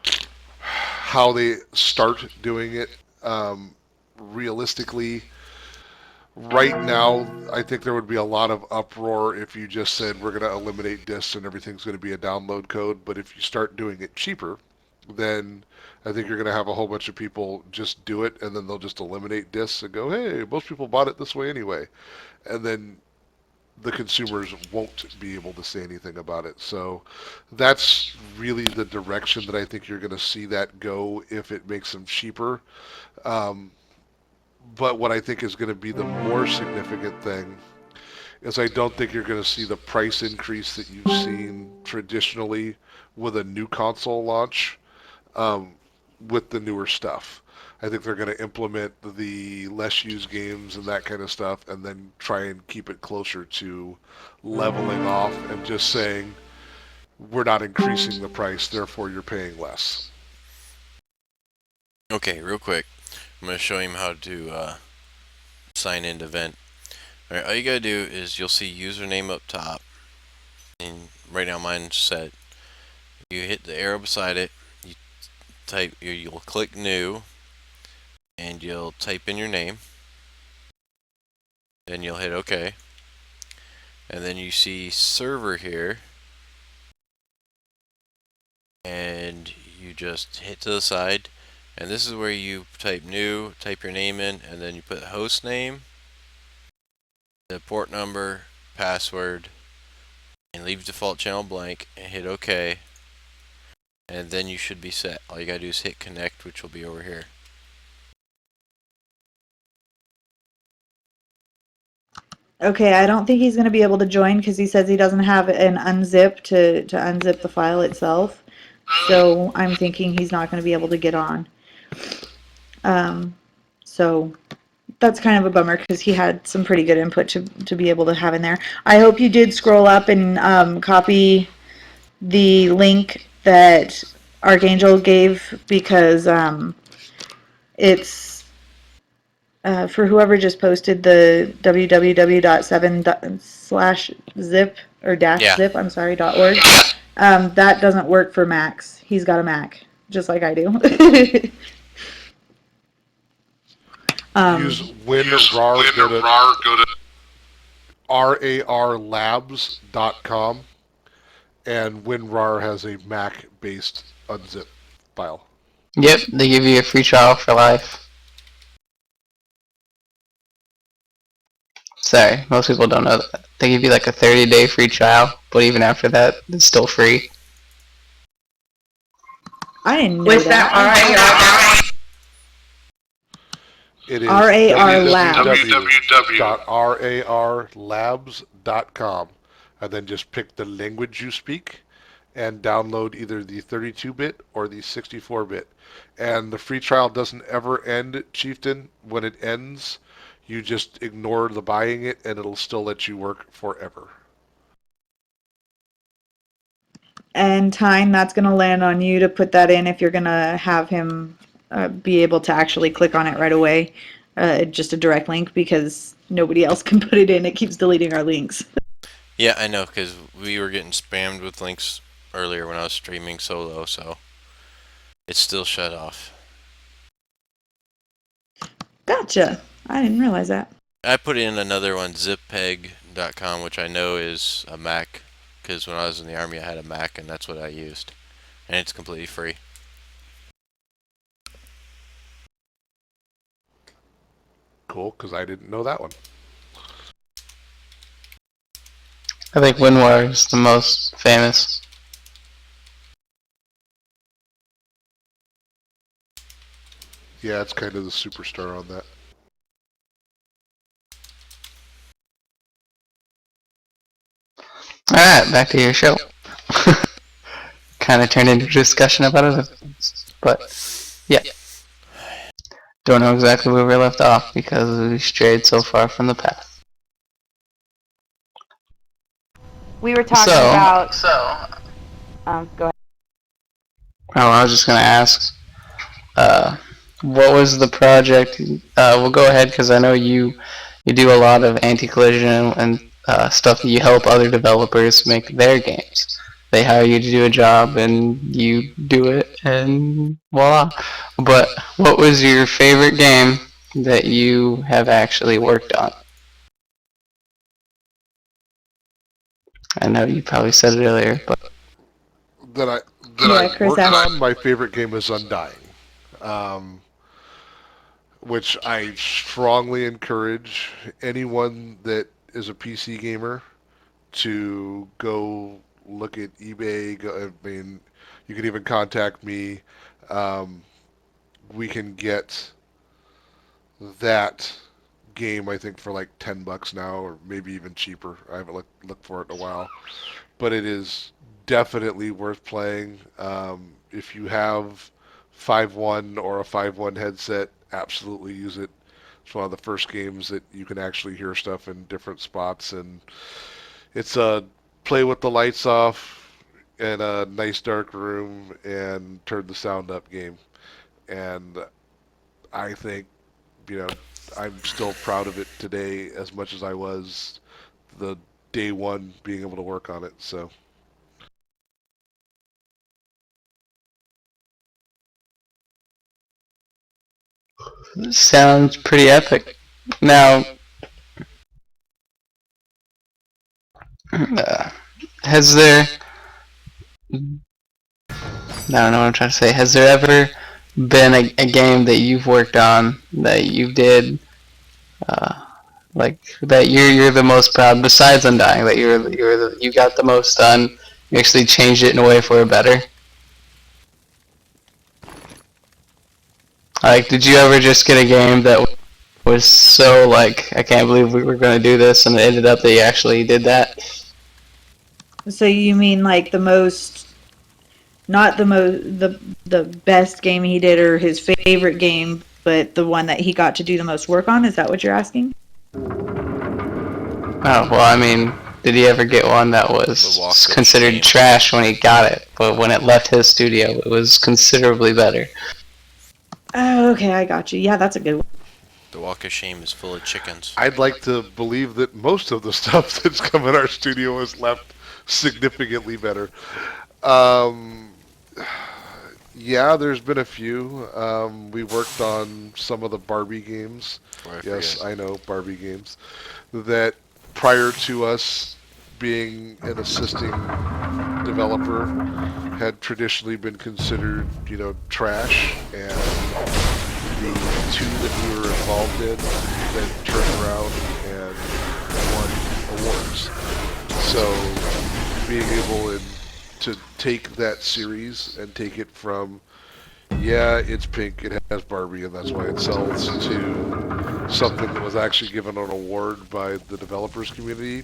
how they start doing it. Realistically, right now, I think there would be a lot of uproar if you just said we're going to eliminate discs and everything's going to be a download code. But if you start doing it cheaper, then I think you're going to have a whole bunch of people just do it, and then they'll just eliminate discs and go, hey, most people bought it this way anyway. And then the consumers won't be able to say anything about it. So that's really the direction that I think you're going to see that go if it makes them cheaper. But what I think is going to be the more significant thing is I don't think you're going to see the price increase that you've seen traditionally with a new console launch with the newer stuff. I think they're going to implement the less used games and that kind of stuff and then try and keep it closer to leveling off and just saying, we're not increasing the price, therefore you're paying less. Okay, real quick. I'm going to show him how to sign into Vent. Alright, all you got to do is you'll see username up top. And right now mine's set. You hit the arrow beside it. You'll click new. And you'll type in your name. Then you'll hit OK. And then you see server here. And you just hit to the side. And this is where you type new, type your name in, and then you put host name, the port number, password, and leave default channel blank, and hit OK. And then you should be set. All you gotta do is hit connect, which will be over here. Okay, I don't think he's going to be able to join because he says he doesn't have an unzip to unzip the file itself. So I'm thinking he's not going to be able to get on. So that's kind of a bummer because he had some pretty good input to be able to have in there. I hope you did scroll up and copy the link that Arkangel gave because it's for whoever just posted the www.7/zip or -zip, I'm sorry, .org. That doesn't work for Macs. He's got a Mac, just like I do. Use WinRAR, go to rarlabs.com, and WinRAR has a Mac-based unzip file. Yep, they give you a free trial for life. Sorry, most people don't know that. They give you like a 30-day free trial, but even after that, it's still free. I didn't know Was that. It is RAR Labs. www.rarlabs.com, and then just pick the language you speak, and download either the 32-bit or the 64-bit. And the free trial doesn't ever end, Chieftain. When it ends, you just ignore the buying it, and it'll still let you work forever. And Tyne, that's going to land on you to put that in if you're going to have him be able to actually click on it right away. Just a direct link, because nobody else can put it in. It keeps deleting our links. Yeah, I know, because we were getting spammed with links earlier when I was streaming solo, so it's still shut off. Gotcha. I didn't realize that. I put in another one, zippeg.com, which I know is a Mac, because when I was in the Army I had a Mac and that's what I used. And it's completely free. Cool, because I didn't know that one. I think WinWire is the most famous. Yeah, it's kind of the superstar on that. Alright, back to your show. Kind of turned into a discussion about other things. But, yeah. Don't know exactly where we left off because we strayed so far from the path. We were talking about... go ahead. Oh, I was just going to ask, what was the project? We'll go ahead because I know you do a lot of anti-collision and stuff that you help other developers make their games. They hire you to do a job and you do it and voila. But what was your favorite game that you have actually worked on? I know you probably said it earlier, but I Chris worked asked. on, my favorite game is Undying, which I strongly encourage anyone that is a PC gamer to go look at eBay. I mean, you can even contact me. We can get that game, I think, for like $10 now, or maybe even cheaper. I haven't looked for it in a while, but it is definitely worth playing. If you have 5.1 or a 5.1 headset, absolutely use it. It's one of the first games that you can actually hear stuff in different spots, and it's a play with the lights off in a nice dark room and turn the sound up game. And I think, I'm still proud of it today as much as I was the day one being able to work on it. So. sounds pretty epic. Now, has there... I don't know what I'm trying to say. Has there ever been a game that you've worked on that you did, like that you're the most proud, besides Undying, that you got the most done, you actually changed it in a way for it better? Like, did you ever just get a game that was so like, I can't believe we were going to do this, and it ended up that you actually did that? So you mean like the most, not the best game he did or his favorite game, but the one that he got to do the most work on? Is that what you're asking? Oh, well, I mean, did he ever get one that was Walk of considered Shame. trash when he got it, but when it left his studio, it was considerably better? Oh, okay, I got you. Yeah, that's a good one. The Walk of Shame is full of chickens. I'd like to believe that most of the stuff that's come in our studio is left significantly better. Yeah, there's been a few. We worked on some of the Barbie games. Yes, I know, Barbie games. That prior to us being an assisting developer had traditionally been considered, trash, and the two that we were involved in then turned around and won awards. So being able to take that series and take it from, yeah, it's pink, it has Barbie, and that's why it sells, to something that was actually given an award by the developers community,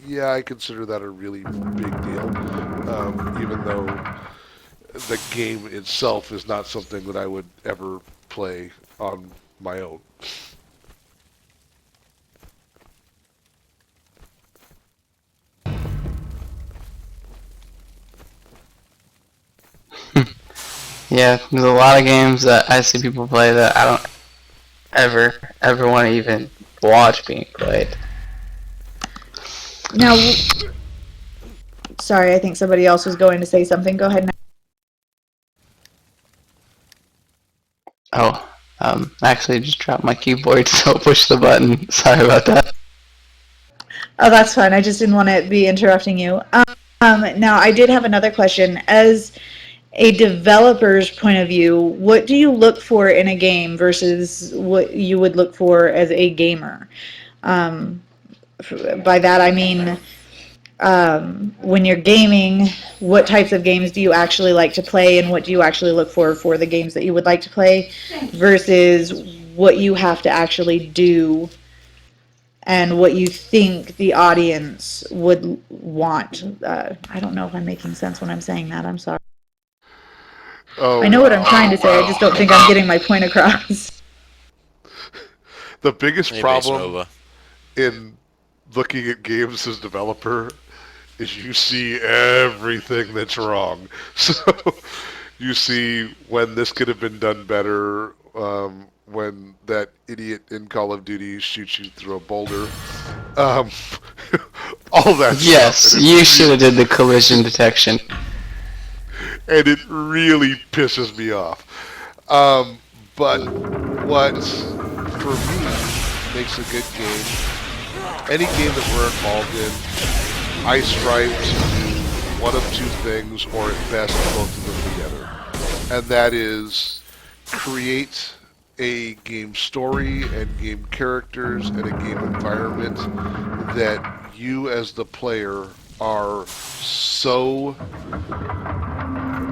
Yeah, I consider that a really big deal, even though the game itself is not something that I would ever play on my own. Yeah, there's a lot of games that I see people play that I don't ever want to even watch being played. Now, sorry, I think somebody else was going to say something. Go ahead. Oh, actually just dropped my keyboard, so push the button. Sorry about that. Oh, that's fine. I just didn't want to be interrupting you. Now, I did have another question. As a developer's point of view, what do you look for in a game versus what you would look for as a gamer? By that I mean, when you're gaming, what types of games do you actually like to play, and what do you actually look for the games that you would like to play, versus what you have to actually do and what you think the audience would want. I don't know if I'm making sense when I'm saying that. I'm sorry. Oh, I know what I'm trying to say. I just don't think I'm getting my point across. The biggest Hey, problem Nova. in looking at games as developer is you see everything that's wrong. So you see when this could have been done better, when that idiot in Call of Duty shoots you through a boulder, all that Yes, stuff. you should have did the collision detection. And it really pisses me off. But what, for me, makes a good game, any game that we're involved in, I strive to do one of two things, or at best both of them together. And that is create a game story and game characters and a game environment that you as the player are so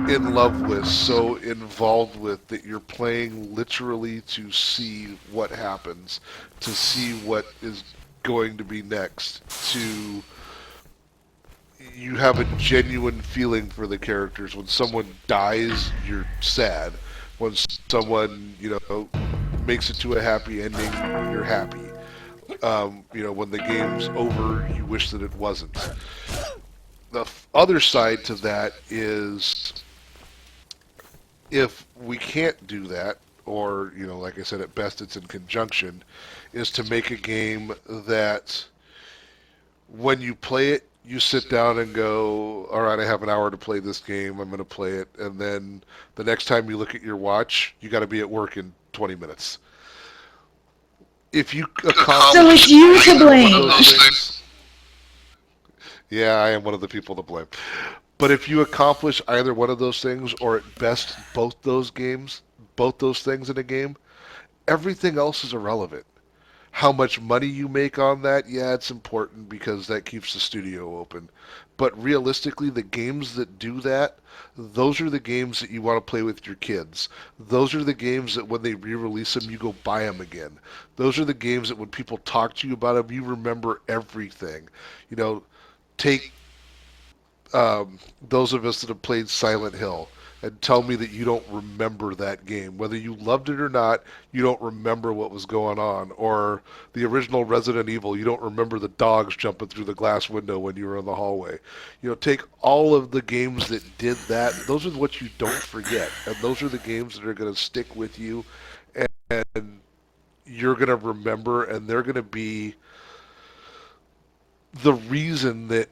in love with, so involved with, that you're playing literally to see what happens, to see what is going to be next, to you have a genuine feeling for the characters. When someone dies, you're sad. When someone, makes it to a happy ending, you're happy. When the game's over, you wish that it wasn't. The other side to that is, if we can't do that, or, like I said, at best it's in conjunction, is to make a game that when you play it, you sit down and go, all right, I have an hour to play this game, I'm going to play it, and then the next time you look at your watch, you got to be at work in 20 minutes. If you accomplish... So it's you to blame. Yeah, I am one of the people to blame. But if you accomplish either one of those things, or at best both those things in a game, everything else is irrelevant. How much money you make on that, yeah, it's important because that keeps the studio open. But realistically, the games that do that, those are the games that you want to play with your kids. Those are the games that when they re-release them, you go buy them again. Those are the games that when people talk to you about them, you remember everything. Take those of us that have played Silent Hill and tell me that you don't remember that game. Whether you loved it or not, you don't remember what was going on. Or the original Resident Evil, you don't remember the dogs jumping through the glass window when you were in the hallway. Take all of the games that did that. Those are what you don't forget. And those are the games that are going to stick with you. And you're going to remember, and they're going to be the reason that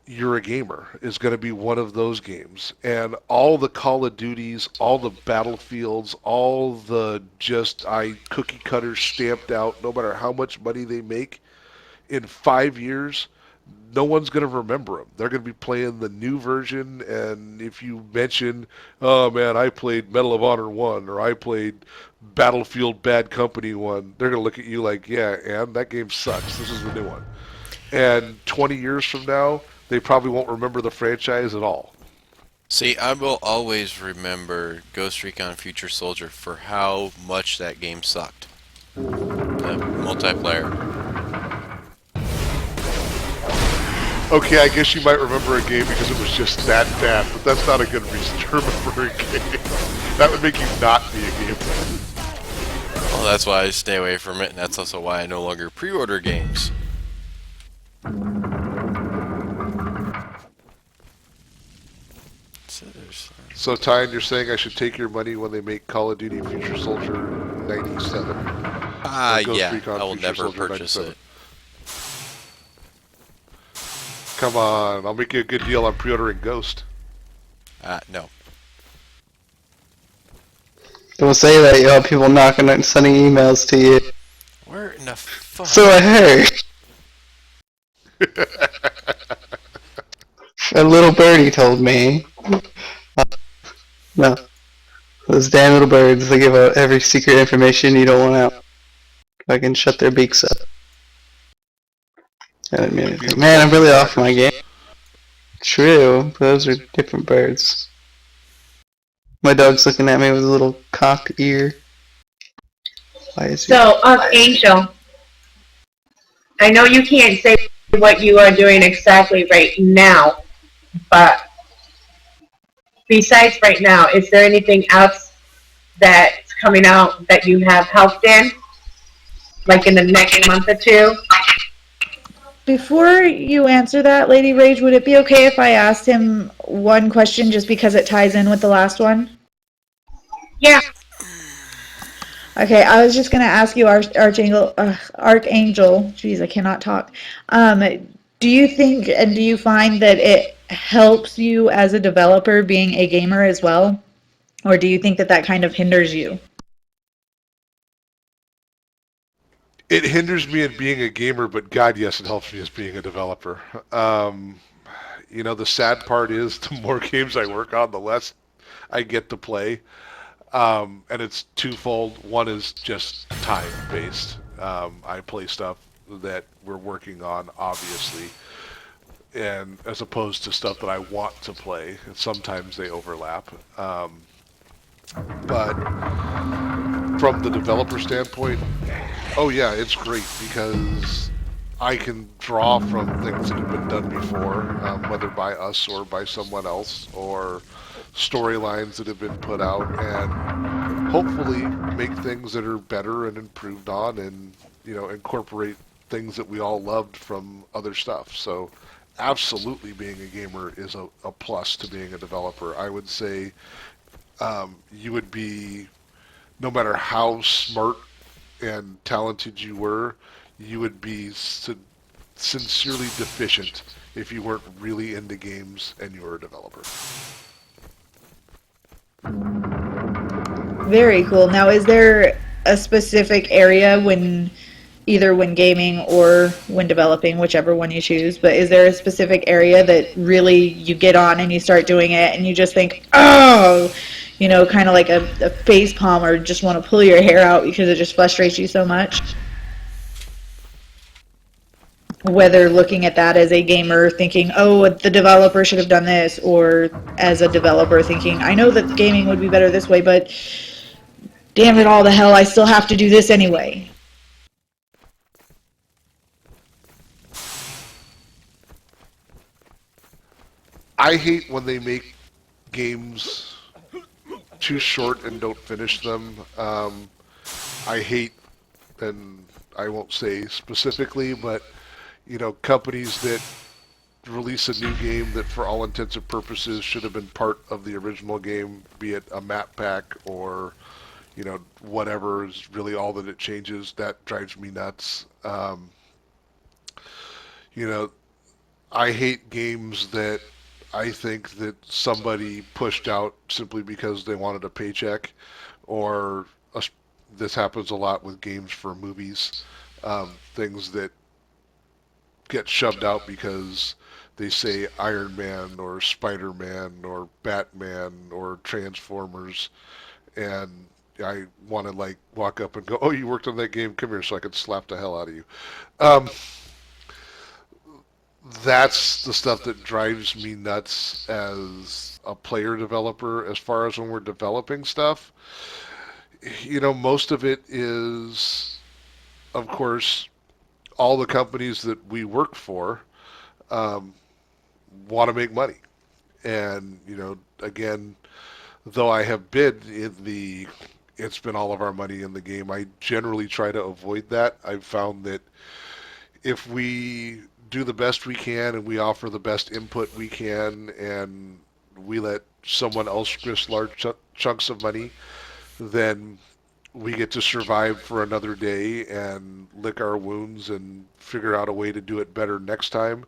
you're a gamer, is going to be one of those games. And all the Call of Duties, all the Battlefields, all the cookie cutters stamped out, no matter how much money they make, in 5 years, no one's going to remember them. They're going to be playing the new version, and if you mention, oh man, I played Medal of Honor 1, or I played Battlefield Bad Company 1, they're going to look at you like, yeah, and that game sucks. This is the new one. And 20 years from now, they probably won't remember the franchise at all. See, I will always remember Ghost Recon Future Soldier for how much that game sucked. The multiplayer. Okay, I guess you might remember a game because it was just that bad, but that's not a good reason to remember a game. That would make you not be a gamer. Well, that's why I stay away from it, and that's also why I no longer pre-order games. So, Tyne, you're saying I should take your money when they make Call of Duty Future Soldier 97? Yeah, I will never purchase it. Come on, I'll make you a good deal on pre-ordering Ghost. No. Don't say that. You'll have people knocking and sending emails to you. Where in the fuck? So I heard. A little birdie told me. No. Those damn little birds, they give out every secret information you don't want out. I can shut their beaks up. I didn't mean anything. Man, I'm really off my game. True, but those are different birds. My dog's looking at me with a little cocked ear. Why is he? So, Angel, I know you can't say what you are doing exactly right now, but besides right now, is there anything else that's coming out that you have helped in? Like in the next month or two? Before you answer that, Lady Rage, would it be okay if I asked him one question just because it ties in with the last one? Yeah. Okay, I was just going to ask you, Arkangel, jeez, I cannot talk. Do you think and do you find that it helps you as a developer being a gamer as well? Or do you think that that kind of hinders you? It hinders me in being a gamer, but God, yes, it helps me as being a developer. You know, the sad part is the more games I work on, the less I get to play. And it's twofold. One is just time-based. I play stuff that we're working on, obviously, and as opposed to stuff that I want to play. And sometimes they overlap. But from the developer standpoint, oh yeah, it's great because I can draw from things that have been done before, whether by us or by someone else, or storylines that have been put out, and hopefully make things that are better and improved on, and you know, incorporate things that we all loved from other stuff. So absolutely being a gamer is a plus to being a developer. I would say you would be, no matter how smart and talented you were, you would be sincerely deficient if you weren't really into games and you were a developer. Very cool. Now, is there a specific area either when gaming or when developing, whichever one you choose, but is there a specific area that really you get on and you start doing it and you just think, oh, you know, kind of like a face palm, or just want to pull your hair out because it just frustrates you so much? Whether looking at that as a gamer thinking, oh, the developer should have done this, or as a developer thinking, I know that gaming would be better this way, but damn it all to hell, I still have to do this anyway. I hate when they make games too short and don't finish them. I hate, and I won't say specifically, but you know, companies that release a new game that for all intents and purposes should have been part of the original game, be it a map pack or, you know, whatever is really all that it changes, that drives me nuts. You know, I hate games that I think that somebody pushed out simply because they wanted a paycheck, or this happens a lot with games for movies, things that get shoved out because they say Iron Man or Spider-Man or Batman or Transformers, and I want to like walk up and go, oh, you worked on that game, come here, so I can slap the hell out of you. That's the stuff that drives me nuts as a player developer. As far as when we're developing stuff, you know, most of it is, of course, all the companies that we work for um, want to make money. And, again, though I have been in the it's been all of our money in the game, I generally try to avoid that. I've found that if we do the best we can and we offer the best input we can and we let someone else risk large chunks of money, then we get to survive for another day and lick our wounds and figure out a way to do it better next time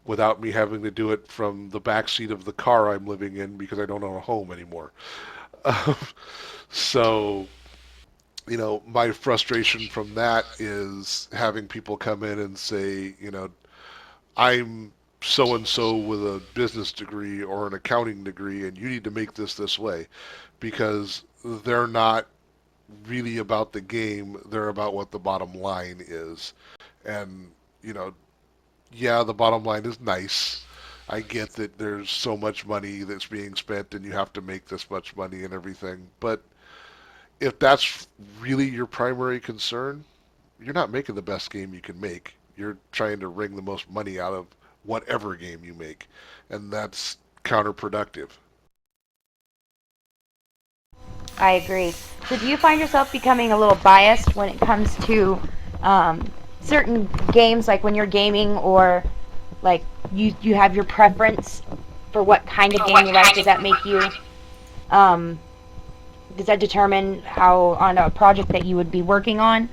without me having to do it from the back seat of the car I'm living in because I don't own a home anymore. So, my frustration from that is having people come in and say, I'm so and so with a business degree or an accounting degree, and you need to make this way, because they're not really about the game. They're about what the bottom line is. And, yeah, the bottom line is nice. I get that there's so much money that's being spent and you have to make this much money and everything. But if that's really your primary concern, you're not making the best game you can make. You're trying to wring the most money out of whatever game you make. And that's counterproductive. I agree. So do you find yourself becoming a little biased when it comes to certain games, like when you're gaming, or like you have your preference for what kind of game you like? Does that make you, does that determine how on a project that you would be working on?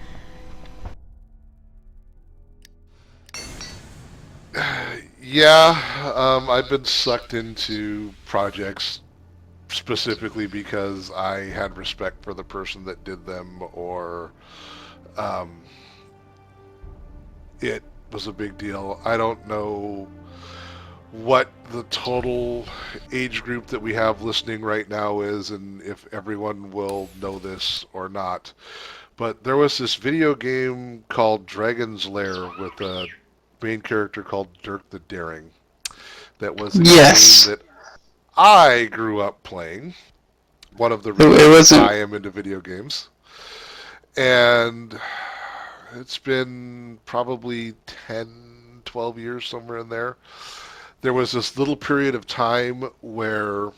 Yeah, I've been sucked into projects specifically because I had respect for the person that did them, or it was a big deal. I don't know what the total age group that we have listening right now is, and if everyone will know this or not. But there was this video game called Dragon's Lair with a main character called Dirk the Daring. That was a Yes. game that I grew up playing. One of the It reasons wasn't. I am into video games. And it's been probably 10, 12 years, somewhere in there. There was this little period of time where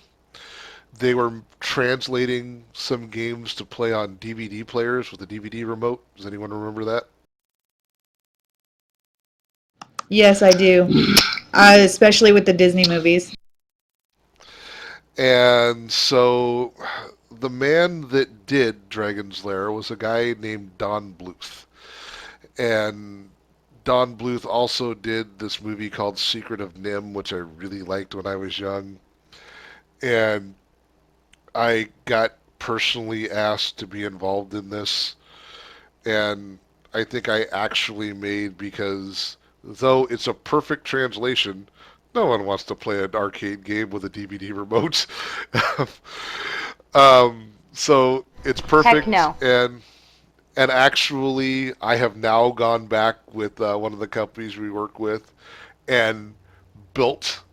they were translating some games to play on DVD players with a DVD remote. Does anyone remember that? Yes, I do. Especially with the Disney movies. And so the man that did Dragon's Lair was a guy named Don Bluth. And Don Bluth also did this movie called Secret of Nim, which I really liked when I was young. And I got personally asked to be involved in this. And I think I actually made, because though it's a perfect translation, no one wants to play an arcade game with a DVD remote. So it's perfect. Heck no. And actually, I have now gone back with one of the companies we work with and built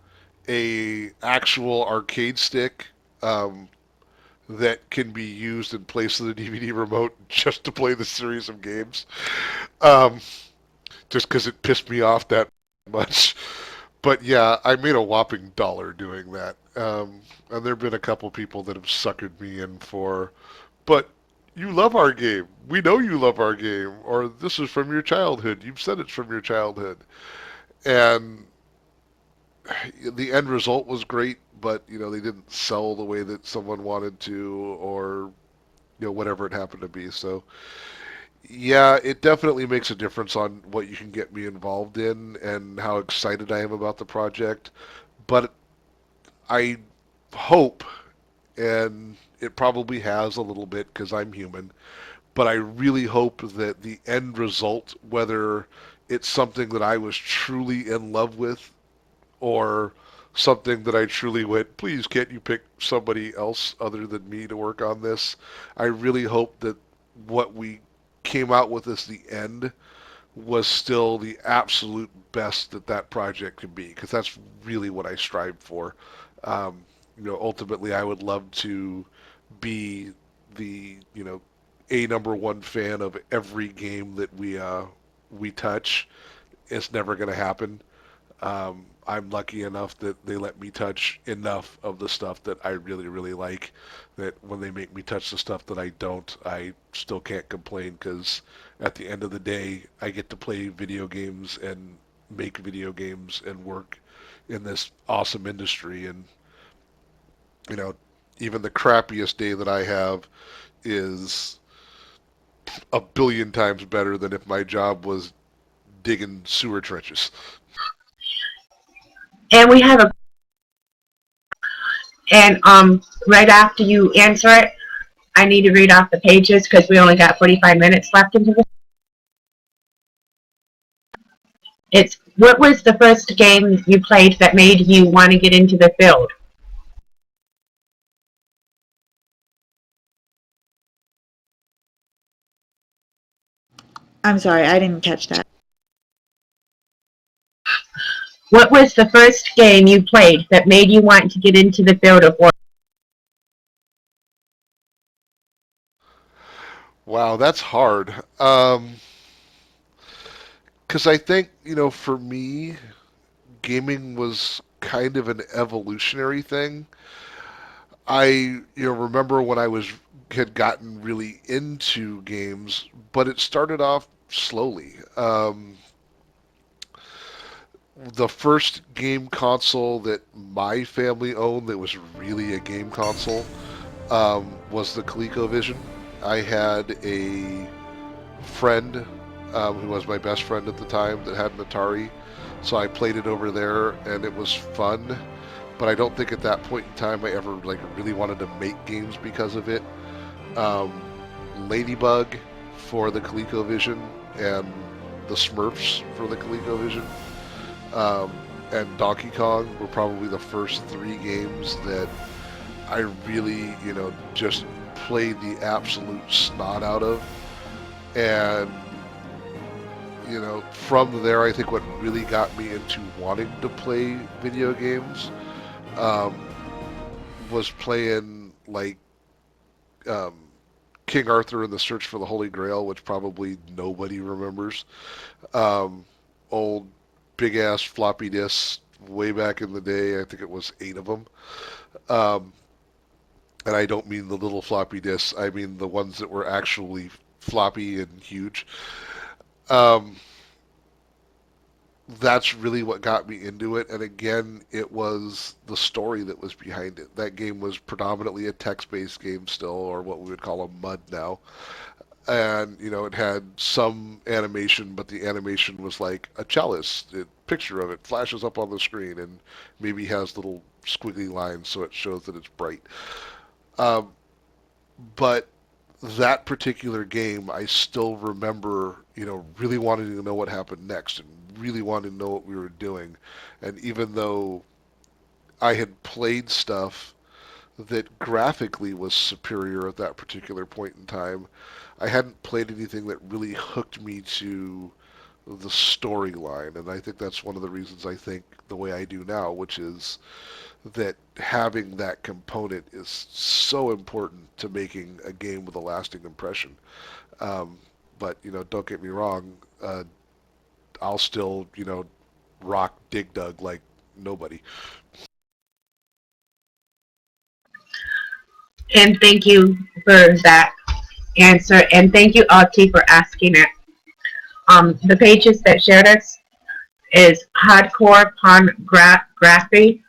a actual arcade stick that can be used in place of the DVD remote just to play the series of games. Just because it pissed me off that much. But yeah, I made a whopping $1 doing that. And there have been a couple people that have suckered me in for, but you love our game. We know you love our game. Or this is from your childhood. You've said it's from your childhood. And the end result was great, but, they didn't sell the way that someone wanted to, or, whatever it happened to be. So, yeah, it definitely makes a difference on what you can get me involved in and how excited I am about the project. But I hope, and it probably has a little bit because I'm human, but I really hope that the end result, whether it's something that I was truly in love with or something that I truly went, please can't you pick somebody else other than me to work on this? I really hope that what we came out with as the end was still the absolute best that project could be, because that's really what I strive for. Ultimately, I would love to be the, a number one fan of every game that we touch. It's never going to happen. I'm lucky enough that they let me touch enough of the stuff that I really, really like, that when they make me touch the stuff that I don't, I still can't complain, because at the end of the day, I get to play video games and make video games and work in this awesome industry. And, you know, even the crappiest day that I have is a billion times better than if my job was digging sewer trenches. And we have a, and right after you answer it, I need to read off the pages because we only got 45 minutes left into this. It's, what was the first game you played that made you want to get into the field? I'm sorry, I didn't catch that. What was the first game you played that made you want to get into the field of work? Wow, that's hard. Because I think, you know, for me, gaming was kind of an evolutionary thing. Remember when I had gotten really into games, but it started off slowly. The first game console that my family owned that was really a game console was the ColecoVision. I had a friend who was my best friend at the time that had an Atari, so I played it over there, and it was fun. But I don't think at that point in time I ever really wanted to make games because of it. Ladybug for the ColecoVision and the Smurfs for the ColecoVision. And Donkey Kong were probably the first 3 games that I really, just played the absolute snot out of. And, from there, I think what really got me into wanting to play video games was playing, King Arthur and the Search for the Holy Grail, which probably nobody remembers. Old big-ass floppy disks way back in the day. I think it was 8 of them. And I don't mean the little floppy disks. I mean the ones that were actually floppy and huge. That's really what got me into it. And again, it was the story that was behind it. That game was predominantly a text-based game still, or what we would call a MUD now. And, it had some animation, but the animation was like a chalice. The picture of it flashes up on the screen and maybe has little squiggly lines so it shows that it's bright. But that particular game, I still remember, really wanting to know what happened next and really wanting to know what we were doing. And even though I had played stuff that graphically was superior at that particular point in time, I hadn't played anything that really hooked me to the storyline. And I think that's one of the reasons I think the way I do now, which is that having that component is so important to making a game with a lasting impression. But, don't get me wrong, I'll still, rock Dig Dug like nobody. And thank you for that answer, and thank you, Alti, for asking it. The pages that shared us is Hardcore Pornography.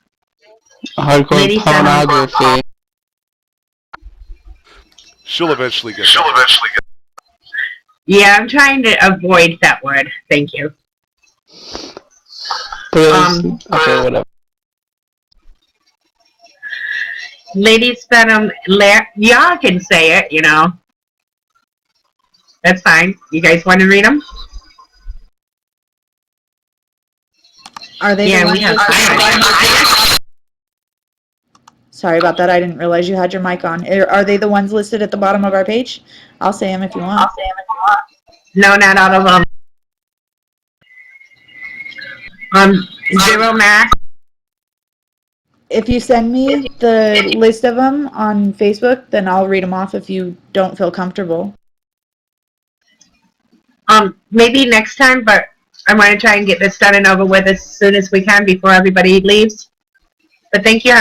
Hardcore pornography. She'll eventually get that. Yeah, I'm trying to avoid that word. Thank you. Okay, whatever. Ladies Venom, y'all can say it, That's fine. You guys want to read them? Are they the ones listed? Sorry about that. I didn't realize you had your mic on. Are they the ones listed at the bottom of our page? I'll say them if you want. No, not all of them. Zero Max. If you send me the list of them on Facebook, then I'll read them off if you don't feel comfortable. Maybe next time, but I want to try and get this done and over with as soon as we can before everybody leaves. But thank you.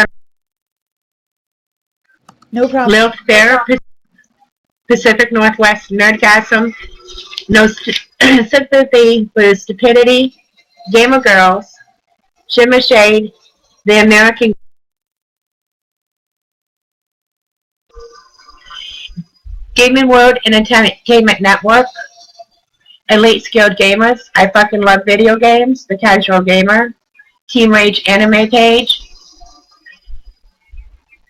No problem. Lil Fair, Pacific Northwest Nerdgasm, No Sympathy for Stupidity, Gamer Girls, Shimmer Shade, The American Gaming World and Entertainment Network, Elite Skilled Gamers, I Fucking Love Video Games, The Casual Gamer, Team Rage Anime Page,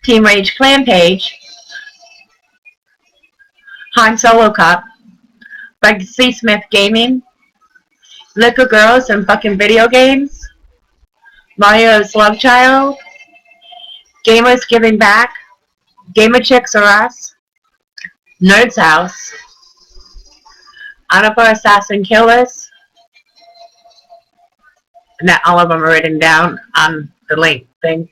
Team Rage Clan Page, Han Solo Cup, Bugsy Smith Gaming, Liquor Girls and Fucking Video Games, Mario's Love Child, Gamers Giving Back, Gamer Chicks Are Us, Nerd's House, Honor for Assassin Killers, and that all of them are written down on the link thing.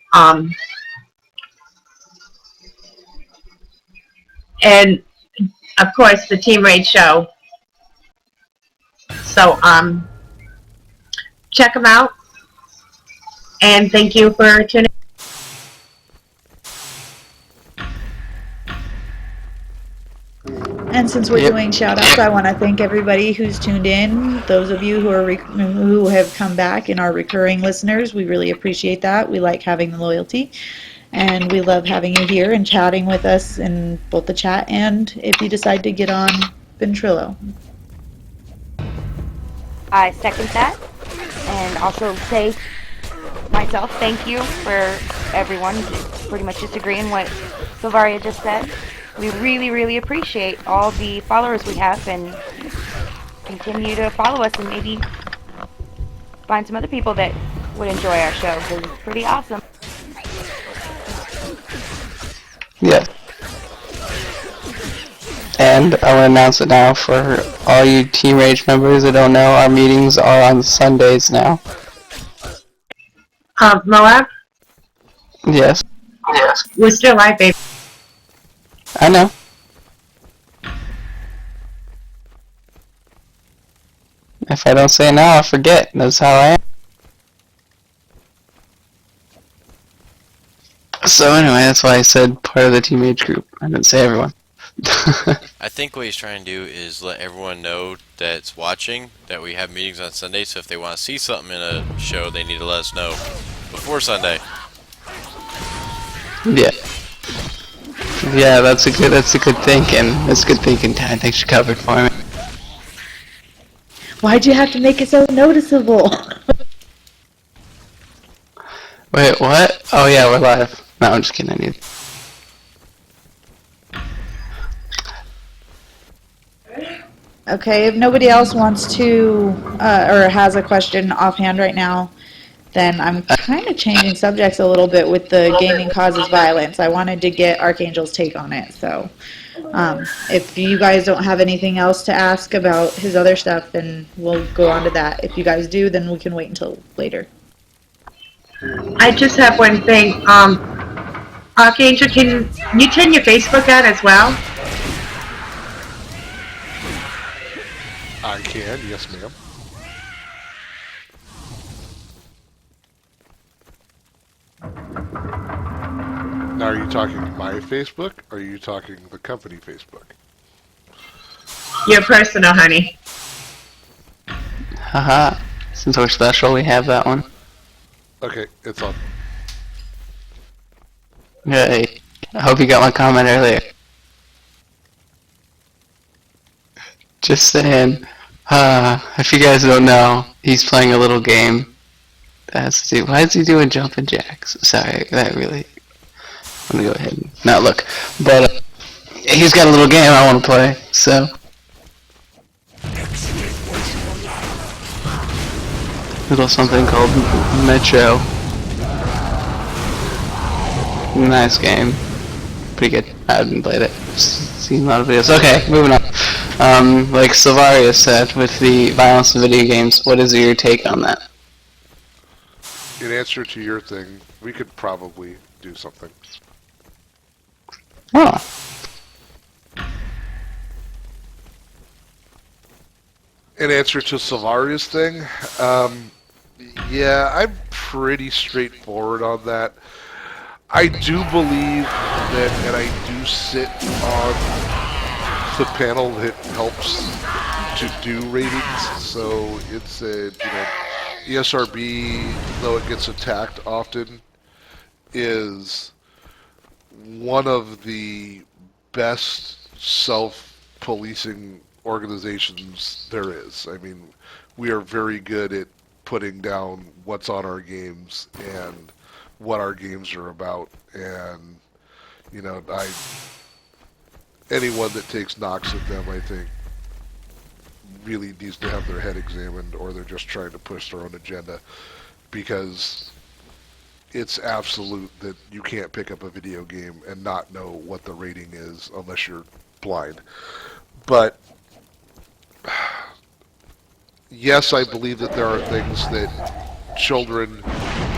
And of course the Team Raid show. So check them out, and thank you for tuning. And since we're doing shout-outs, I want to thank everybody who's tuned in. Those of you who have come back and are recurring listeners, we really appreciate that. We like having the loyalty, and we love having you here and chatting with us in both the chat and if you decide to get on Ventrilo. I second that, and also say myself thank you for everyone pretty much disagreeing what Silvaria just said. We really, really appreciate all the followers we have, and continue to follow us and maybe find some other people that would enjoy our show, because it's pretty awesome. Yeah. And I want to announce it now for all you Team Rage members that don't know, our meetings are on Sundays now. Moab? Yes. Yes. We're still live, baby. I know. If I don't say it now, I forget. That's how I am. So anyway, that's why I said part of the Team Rage group. I didn't say everyone. I think what he's trying to do is let everyone know that's watching that we have meetings on Sunday, so if they want to see something in a show, they need to let us know before Sunday. Yeah. Yeah, that's a good thinking. That's good thinking, Ty. Thanks you covered for me. Why'd you have to make it so noticeable? Wait, what? Oh yeah, we're live. No, I'm just kidding. I need. Okay, if nobody else wants to, or has a question offhand right now, then I'm kind of changing subjects a little bit with the gaming causes violence. I wanted to get Arkangel's take on it, so if you guys don't have anything else to ask about his other stuff, then we'll go on to that. If you guys do, then we can wait until later. I just have one thing. Arkangel, can you turn your Facebook on as well? I can, yes ma'am. Now, are you talking my Facebook, or are you talking the company Facebook? Your personal, honey. Haha. Since we're special, we have that one. Okay, it's on. Hey, I hope you got my comment earlier. Just saying. If you guys don't know, he's playing a little game. Why is he doing jumping jacks? Sorry, that really. I'm gonna go ahead and not look. But he's got a little game I want to play, so. Little something called Metro. Nice game. Pretty good. I haven't played it. Seen a lot of videos. Okay, moving on. Like Silvaria said, with the violence in video games, what is your take on that? In answer to your thing, we could probably do something. Oh. in answer to Solari's thing, yeah, I'm pretty straightforward on that. I do believe that, and I do sit on the panel that helps to do ratings. So it's a, ESRB, though it gets attacked often, is one of the best self-policing organizations there is. I mean, we are very good at putting down what's on our games and what our games are about, and anyone that takes knocks at them, I think, really needs to have their head examined, or they're just trying to push their own agenda, because it's absolute that you can't pick up a video game and not know what the rating is unless you're blind. But yes, I believe that there are things that children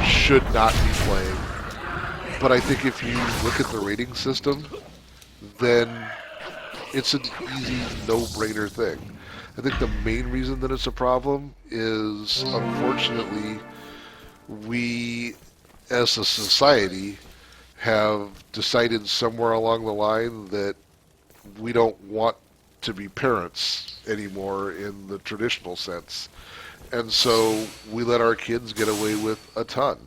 should not be playing. But I think if you look at the rating system, then it's an easy, no-brainer thing. I think the main reason that it's a problem is, unfortunately, we, as a society, have decided somewhere along the line that we don't want to be parents anymore in the traditional sense. And so we let our kids get away with a ton.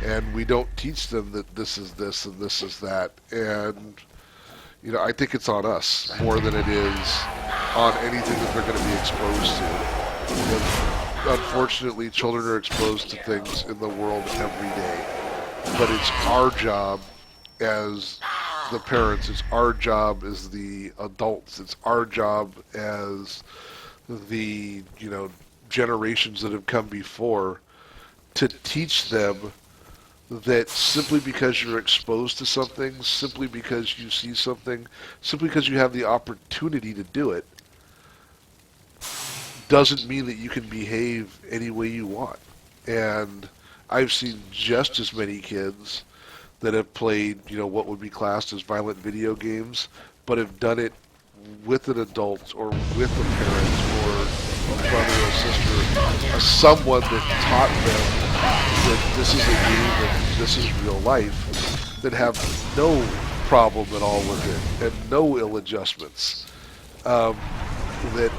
And we don't teach them that this is this and this is that. And, I think it's on us more than it is on anything that they're going to be exposed to. And unfortunately, children are exposed to things in the world every day. But it's our job as the parents, it's our job as the adults, it's our job as the, generations that have come before to teach them that simply because you're exposed to something, simply because you see something, simply because you have the opportunity to do it, doesn't mean that you can behave any way you want. And I've seen just as many kids that have played, what would be classed as violent video games, but have done it with an adult or with a parent or a brother or sister, someone that taught them that this is a game and this is real life, that have no problem at all with it and no ill adjustments. That,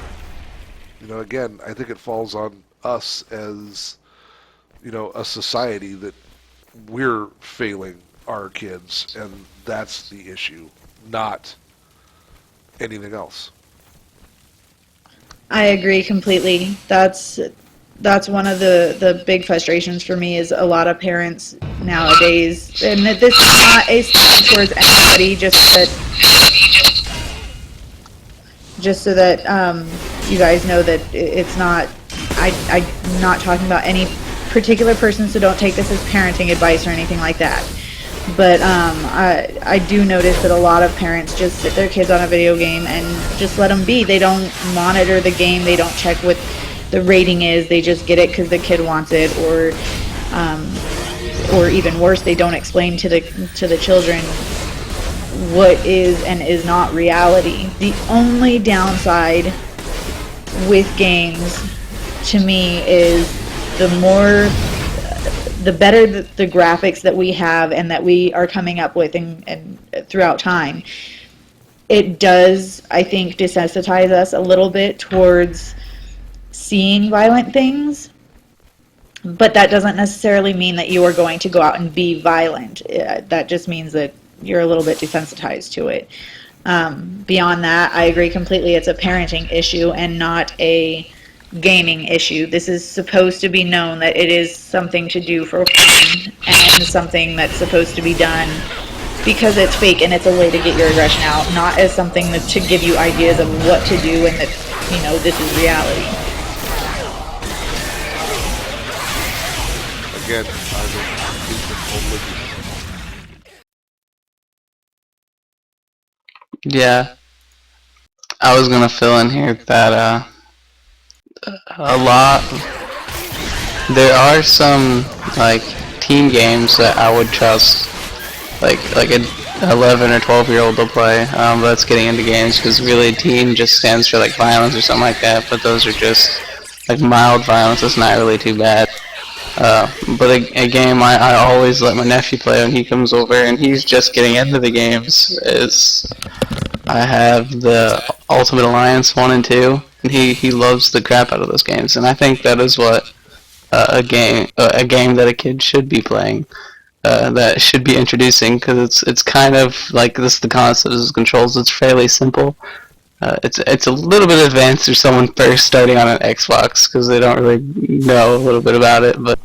again, I think it falls on us as, a society that we're failing our kids, and that's the issue, not anything else. I agree completely. That's one of the big frustrations for me, is a lot of parents nowadays, and that this is not a statement towards anybody, just so that you guys know that it's not, I'm not talking about any particular person, so don't take this as parenting advice or anything like that. But I do notice that a lot of parents just sit their kids on a video game and just let them be. They don't monitor the game. They don't check what the rating is. They just get it because the kid wants it, or even worse, they don't explain to the children what is and is not reality. The only downside with games, to me, is the better the graphics that we have and that we are coming up with and throughout time, it does, I think, desensitize us a little bit towards seeing violent things. But that doesn't necessarily mean that you are going to go out and be violent. That just means that you're a little bit desensitized to it. Beyond that, I agree completely. It's a parenting issue and not a gaming issue. This is supposed to be known that it is something to do for fun and something that's supposed to be done because it's fake and it's a way to get your aggression out, not as something to give you ideas of what to do and that, this is reality. Again, I think Yeah. I was gonna fill in here that there are some team games that I would trust, like a 11 or 12-year-old to play. That's getting into games, because really teen just stands for like violence or something like that, but those are just like mild violence. It's not really too bad. But a game I always let my nephew play when he comes over and he's just getting into the games is I have the Ultimate Alliance 1 and 2, and he loves the crap out of those games, and I think that is what a game that a kid should be playing, that should be introducing, because it's kind of like this, the concept of controls. It's fairly simple. It's a little bit advanced for someone first starting on an Xbox, because they don't really know a little bit about it, but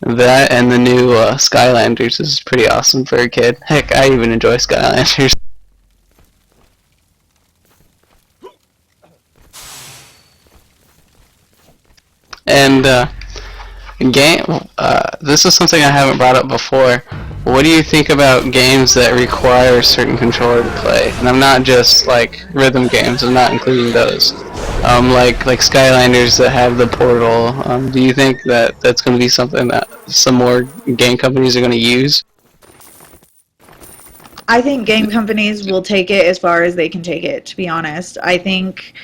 that and the new Skylanders is pretty awesome for a kid. Heck, I even enjoy Skylanders. And this is something I haven't brought up before. What do you think about games that require a certain controller to play? And I'm not just like rhythm games. I'm not including those. Like Skylanders that have the portal. Do you think that that's going to be something that some more game companies are going to use? I think game companies will take it as far as they can take it, to be honest. I think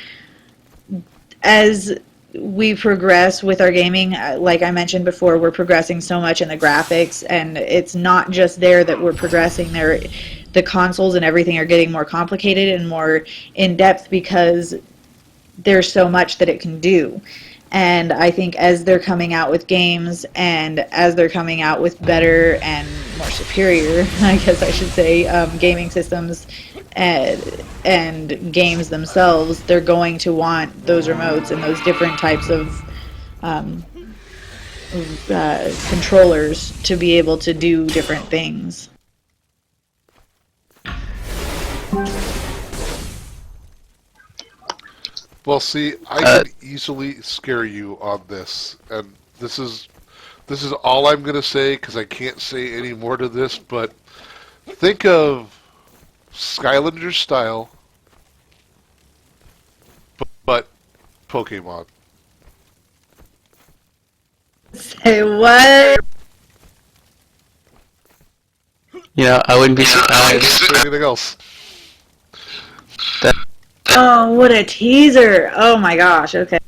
as we progress with our gaming, like I mentioned before, we're progressing so much in the graphics, and it's not just there that we're progressing. The consoles and everything are getting more complicated and more in-depth because there's so much that it can do. And I think as they're coming out with games, and as they're coming out with better and more superior, I guess I should say, gaming systems and games themselves, they're going to want those remotes and those different types of controllers to be able to do different things. Well, see, I could easily scare you on this, and this is all I'm gonna say because I can't say any more to this. But think of Skylanders style, but Pokemon. Say what? You know, I wouldn't be surprised. Anything else? Oh, what a teaser! Oh my gosh, okay.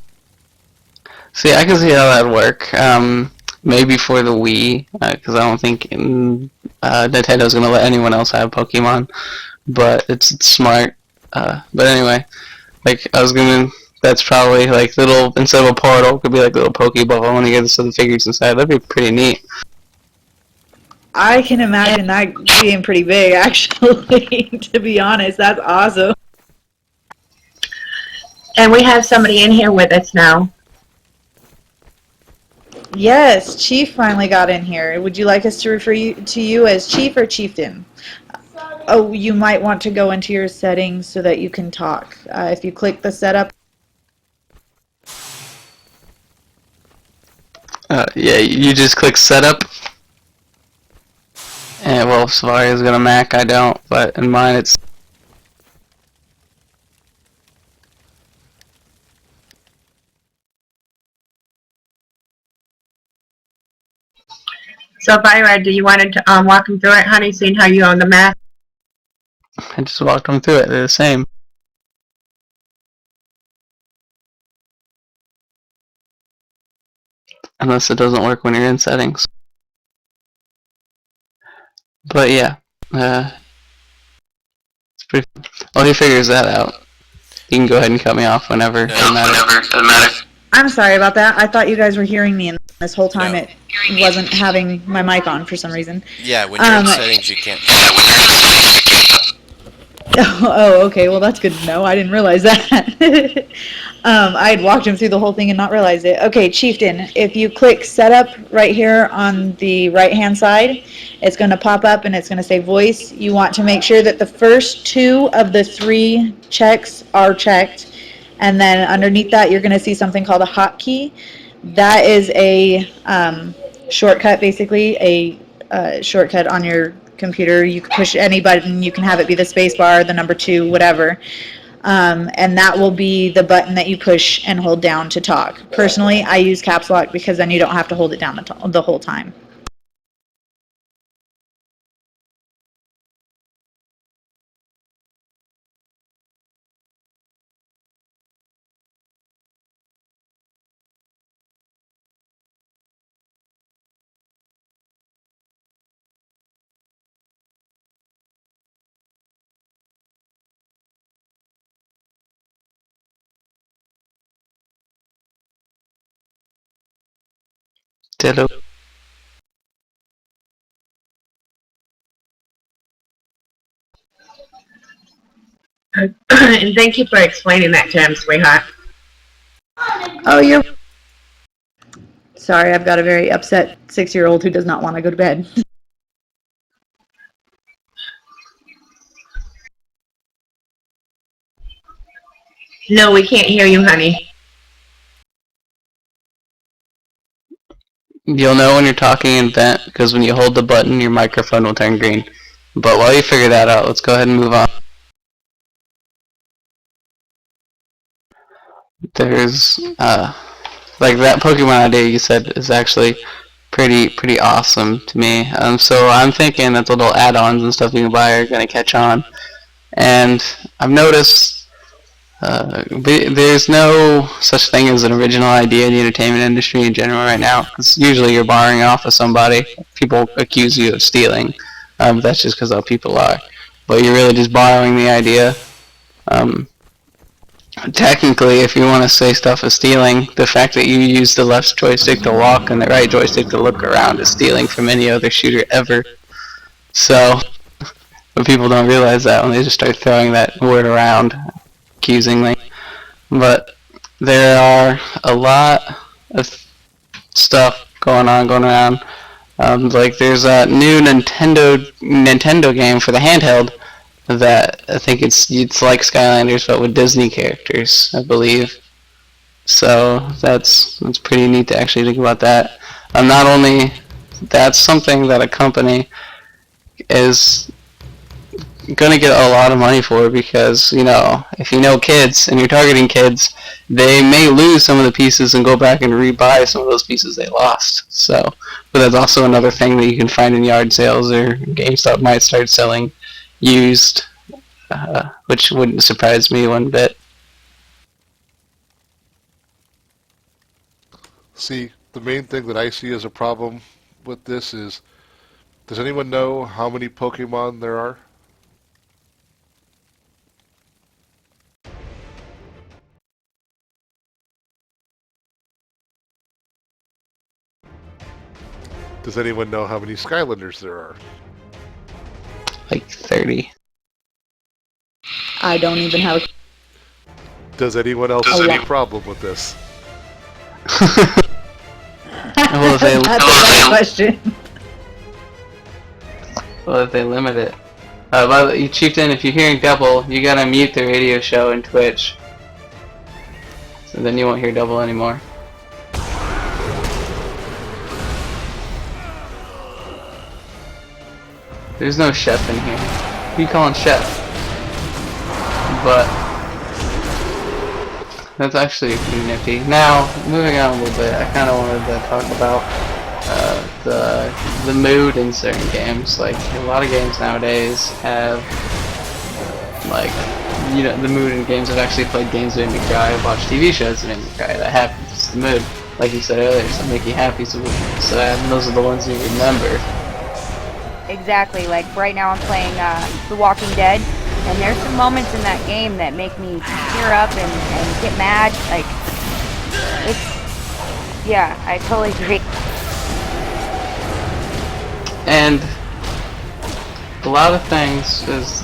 See, I can see how that'd work. Maybe for the Wii, because I don't think Nintendo's gonna let anyone else have Pokemon. But it's smart. But anyway, like that's probably like little, instead of a portal, it could be like a little Pokeball when you get some figures inside. That'd be pretty neat. I can imagine that being pretty big, actually. To be honest, that's awesome. And we have somebody in here with us now. Yes, Chief finally got in here. Would you like us to refer to you as Chief or Chieftain? Oh, you might want to go into your settings so that you can talk. If you click the setup. Yeah, you just click setup. And well, Savaria's got a Mac, I don't, but in mine it's... So, Byra, do you want to walk him through it, honey, seeing how you own the Mac? I just walked them through it, they're the same. Unless it doesn't work when you're in settings. But yeah, it's pretty fun. Well, he figures that out. You can go ahead and cut me off whenever, doesn't matter. I'm sorry about that. I thought you guys were hearing me, and this whole time No. it wasn't having my mic on for some reason. Yeah, when you're in settings, you can't. Oh, okay. Well, that's good to know. I didn't realize that. I had walked him through the whole thing and not realized it. Okay, Chieftain, if you click Setup right here on the right-hand side, it's going to pop up and it's going to say Voice. You want to make sure that the first 2 of the 3 checks are checked, and then underneath that, you're going to see something called a hotkey. That is a shortcut, basically, a shortcut on your computer. You can push any button, you can have it be the space bar, the number 2, whatever. And that will be the button that you push and hold down to talk. Personally, I use caps lock because then you don't have to hold it down the whole time. Ditto. And thank you for explaining that to him, sweetheart. Oh, you're... Sorry, I've got a very upset 6-year-old who does not want to go to bed. No, we can't hear you, honey. You'll know when you're talking in vent, because when you hold the button, your microphone will turn green. But while you figure that out, let's go ahead and move on. There's, like that Pokemon idea you said is actually pretty awesome to me. So I'm thinking that the little add-ons and stuff you can buy are going to catch on. And I've noticed there's no such thing as an original idea in the entertainment industry in general right now. Because usually you're borrowing off of somebody. People accuse you of stealing. That's just because how people are. But you're really just borrowing the idea. Technically, if you want to say stuff is stealing, the fact that you use the left joystick to walk and the right joystick to look around is stealing from any other shooter ever. So, but people don't realize that when they just start throwing that word around accusingly. But there are a lot of stuff going around. Like there's a new Nintendo game for the handheld that I think it's like Skylanders but with Disney characters, I believe. So that's pretty neat to actually think about that. Not only that's something that a company is gonna get a lot of money for, because if you know kids and you're targeting kids, they may lose some of the pieces and go back and rebuy some of those pieces they lost. So, but that's also another thing that you can find in yard sales, or GameStop might start selling used, which wouldn't surprise me one bit. See, the main thing that I see as a problem with this is, does anyone know how many Pokemon there are? Does anyone know how many Skylanders there are? Like 30. I don't even have a... Does anyone else have any problem with this? Well, if they, That's a bad question. well, if they limit it. By the way, Chieftain, if you're hearing double, you gotta mute the radio show in Twitch. So then you won't hear double anymore. There's no chef in here. Who you calling chef? But that's actually pretty nifty. Now, moving on a little bit, I kind of wanted to talk about the mood in certain games. Like a lot of games nowadays have the mood in games. I've actually played games that make me cry. I've watched TV shows that make me cry. That happens. It's the mood. Like you said earlier, some make you happy, some make you sad, and those are the ones you remember. Exactly. Like right now I'm playing The Walking Dead, and there's some moments in that game that make me tear up and get mad. Like, yeah, I totally agree. And a lot of things is,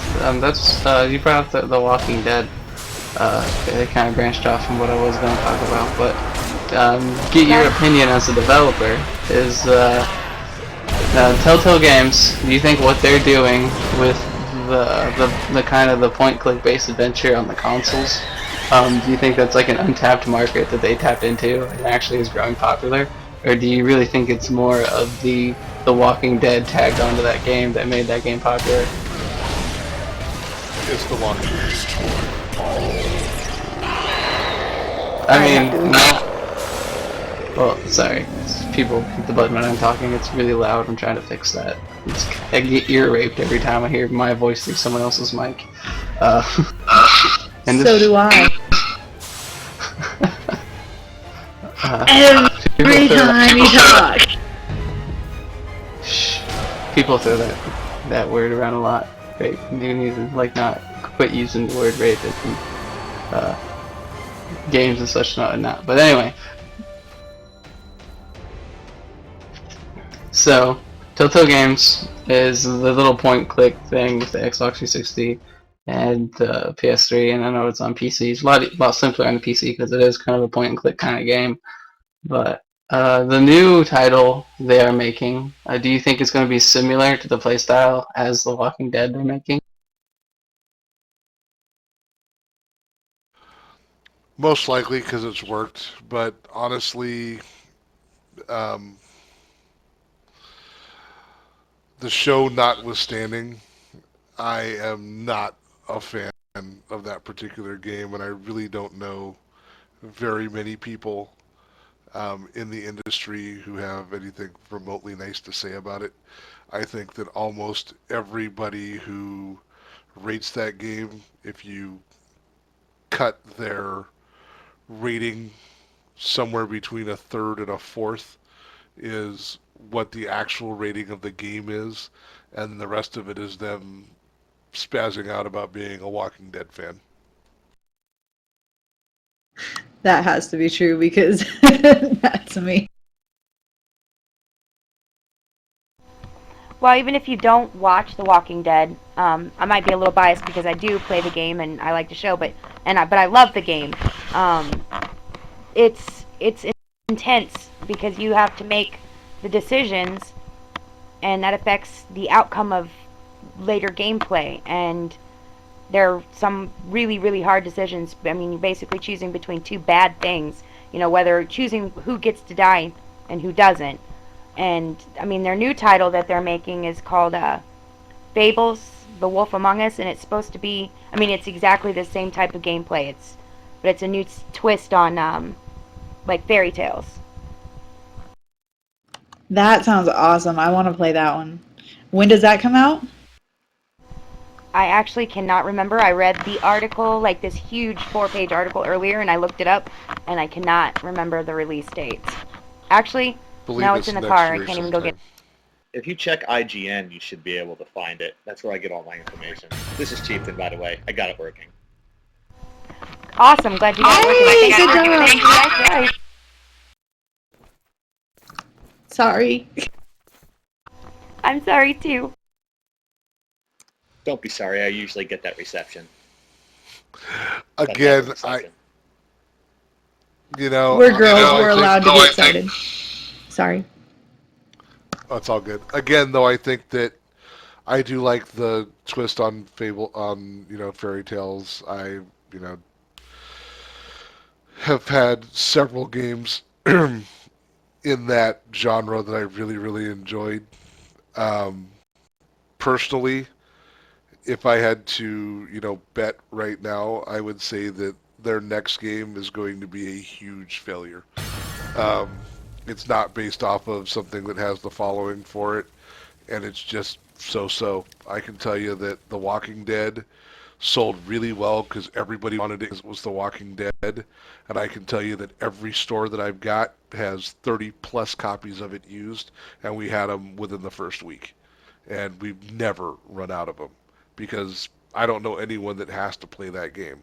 you brought up the Walking Dead. It kind of branched off from what I was going to talk about, but get your opinion as a developer. Is Telltale Games, do you think what they're doing with the kind of the point-click based adventure on the consoles, do you think that's like an untapped market that they tapped into and actually is growing popular? Or do you really think it's more of the Walking Dead tagged onto that game that made that game popular? It's The Walking Dead. I mean, well, sorry. People hit the button when I'm talking. It's really loud. I'm trying to fix that. I get ear raped every time I hear my voice through someone else's mic. And So do I. Every time you talk. Shh. People throw that word around a lot. Rape. You need to not quit using the word rape in games and such not. But anyway. So, Telltale Games is the little point-click thing with the Xbox 360 and the PS3, and I know it's on PC. It's a lot simpler on the PC because it is kind of a point-and-click kind of game. But the new title they are making, do you think it's going to be similar to the playstyle as The Walking Dead they're making? Most likely because it's worked, but honestly, um, the show notwithstanding, I am not a fan of that particular game, and I really don't know very many people in the industry who have anything remotely nice to say about it. I think that almost everybody who rates that game, if you cut their rating somewhere between a third and a fourth, is what the actual rating of the game is, and the rest of it is them spazzing out about being a Walking Dead fan. That has to be true because that's me. Well, even if you don't watch The Walking Dead, I might be a little biased because I do play the game and I like the show, but I love the game. It's intense because you have to make the decisions, and that affects the outcome of later gameplay. And there are some really, really hard decisions. I mean, you're basically choosing between two bad things. You know, whether choosing who gets to die and who doesn't. And I mean, their new title that they're making is called Fables: The Wolf Among Us, and it's supposed to be. I mean, it's exactly the same type of gameplay. But it's a new twist on like fairy tales. That sounds awesome. I want to play that one. When does that come out? I actually cannot remember. I read the article, like this huge 4-page article earlier, and I looked it up, and I cannot remember the release dates. Actually, now it's in the car. I can't even go get it. If you check IGN, you should be able to find it. That's where I get all my information. This is Chieftain, by the way. I got it working. Awesome. Glad you got it working. Good job. Thank you guys. Sorry. I'm sorry, too. Don't be sorry. I usually get that reception. Again, We're girls. We're allowed to get excited. Sorry. Oh, it's all good. Again, though, I think that I do like the twist on fairy tales. I, have had several games in that genre that I really, really enjoyed. Personally, if I had to, bet right now, I would say that their next game is going to be a huge failure. It's not based off of something that has the following for it, and it's just so-so. I can tell you that The Walking Dead sold really well because everybody wanted it. It was The Walking Dead, and I can tell you that every store that I've got has 30 plus copies of it used, and we had them within the first week, and we've never run out of them because I don't know anyone that has to play that game.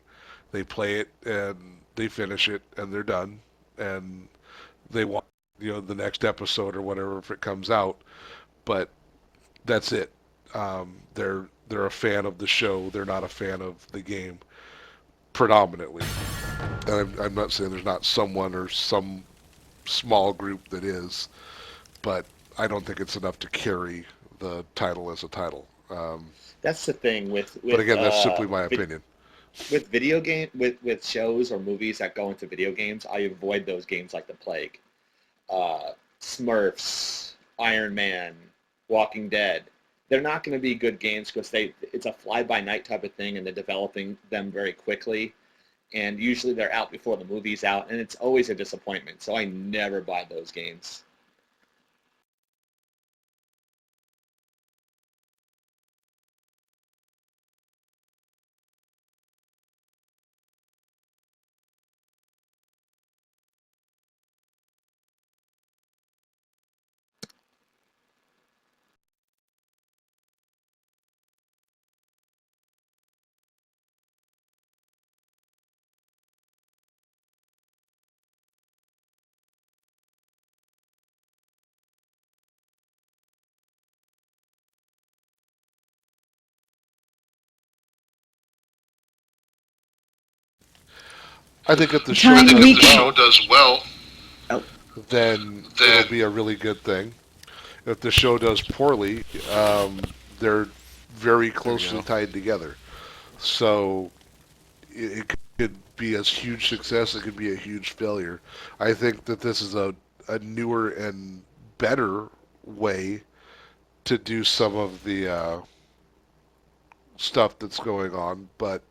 They play it and they finish it and they're done, and they want the next episode or whatever if it comes out, but that's it. They're a fan of the show. They're not a fan of the game predominantly. And I'm not saying there's not someone or some small group that is, but I don't think it's enough to carry the title as a title. That's the thing with but again, that's simply my opinion. With video game, with shows or movies that go into video games, I avoid those games like the plague. Smurfs, Iron Man, Walking Dead. They're not going to be good games because it's a fly-by-night type of thing, and they're developing them very quickly. And usually they're out before the movie's out, and it's always a disappointment. So I never buy those games. I think if the Time we can- show does well, Oh. then it'll be a really good thing. If the show does poorly, they're very closely tied together. So it could be a huge success. It could be a huge failure. I think that this is a newer and better way to do some of the stuff that's going on, but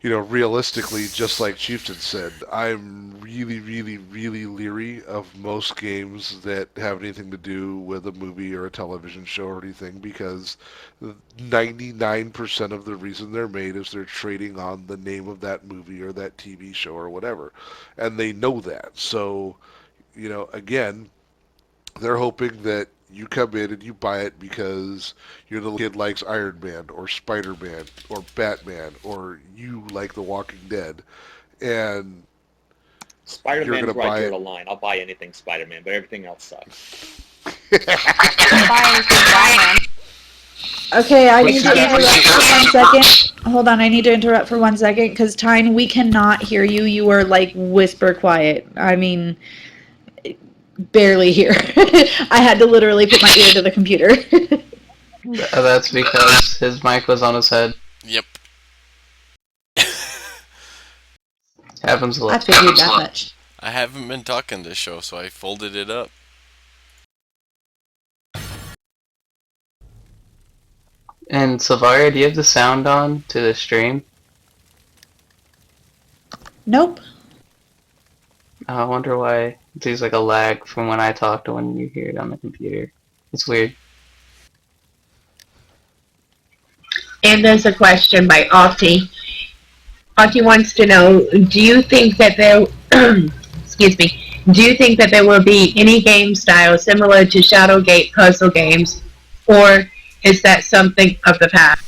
realistically, just like Chieftain said, I'm really, really, really leery of most games that have anything to do with a movie or a television show or anything, because 99% of the reason they're made is they're trading on the name of that movie or that TV show or whatever, and they know that. So, again, they're hoping that you come in and you buy it because your little kid likes Iron Man or Spider-Man or Batman, or you like The Walking Dead, and Spider-Man's right there to line. I'll buy anything Spider-Man, but everything else sucks. Okay, I need to interrupt for 1 second. Hold on, I need to interrupt for 1 second, because Tyne, we cannot hear you. You are like whisper quiet. I mean, barely hear. I had to literally put my ear to the computer. That's because his mic was on his head. Yep. Happens a lot. I figured that much. I haven't been talking this show, so I folded it up. And Sylvaria, do you have the sound on to the stream? Nope. I wonder why there's like a lag from when I talk to when you hear it on the computer. It's weird. And there's a question by Auntie. Auntie wants to know, do you think that there, excuse me, do you think that there will be any game style similar to Shadowgate puzzle games, or is that something of the past?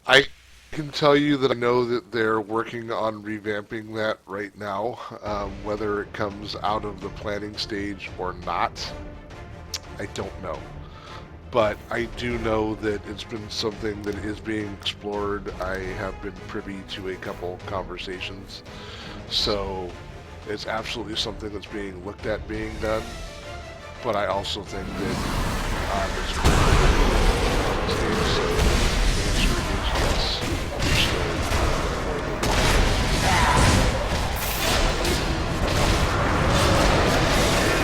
I can tell you that I know that they're working on revamping that right now. Whether it comes out of the planning stage or not, I don't know. But I do know that it's been something that is being explored. I have been privy to a couple conversations. So it's absolutely something that's being looked at being done. But I also think that it's stage, so the answer is yes.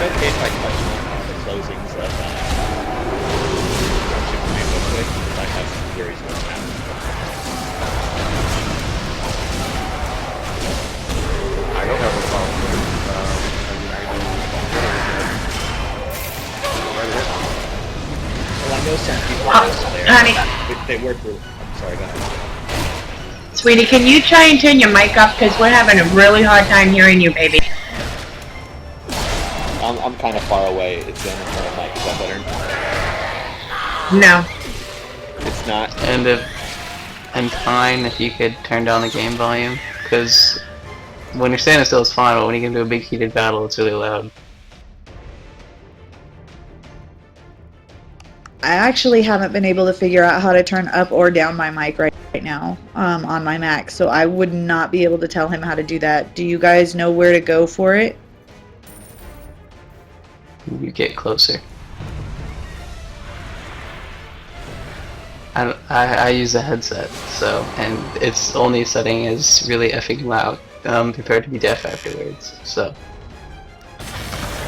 Okay, if I touch on the closings of I have some theories on that. I don't have a problem with it. Well, I know some people there. Honey. They work with. I'm sorry, go ahead. Sweetie, can you try and turn your mic up? Because we're having a really hard time hearing you, baby. I'm kind of far away. It's in front of mic. Is that better? No. It's not. And fine if you could turn down the game volume, because when you're standing still it's fine, but when you get into a big heated battle it's really loud. I actually haven't been able to figure out how to turn up or down my mic right now on my Mac, so I would not be able to tell him how to do that. Do you guys know where to go for it? You get closer. I use a headset, so, and its only setting is really effing loud, prepared to be deaf afterwards, so.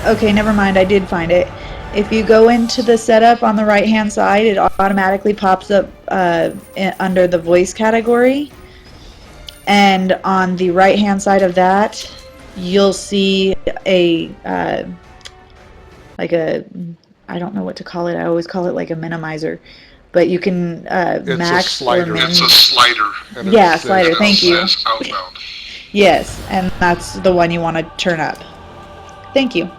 Okay, never mind, I did find it. If you go into the setup on the right hand side, it automatically pops up under the voice category, and on the right hand side of that you'll see a I don't know what to call it, I always call it like a minimizer, but you can max or min. It's a slider. Yeah, slider, thank you. Outbound. Yes, and that's the one you want to turn up. Thank you.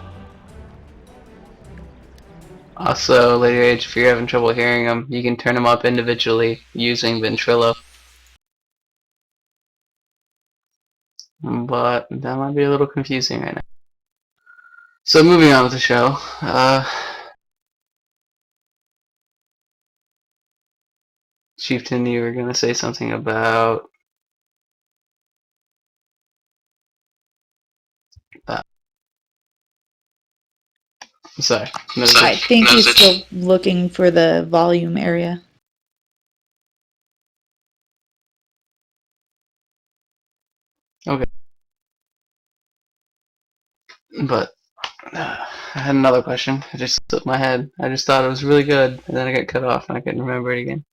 Also, Lady H, if you're having trouble hearing them, you can turn them up individually using Ventrilo. But that might be a little confusing right now. So moving on with the show, Chieftain, you were going to say something about... Sorry. No, I think he's still looking for the volume area. Okay. But I had another question. It just slipped my head. I just thought it was really good, and then I got cut off, and I couldn't remember it again.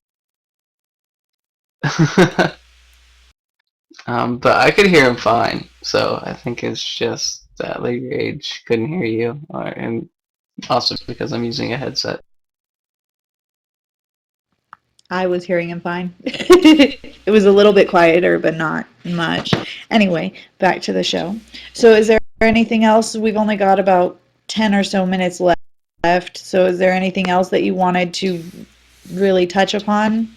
But I could hear him fine, so I think it's just that Lady Rage couldn't hear you, and also because I'm using a headset. I was hearing him fine. It was a little bit quieter, but not much. Anyway, back to the show. So is there anything else? We've only got about 10 or so minutes left. So is there anything else that you wanted to really touch upon?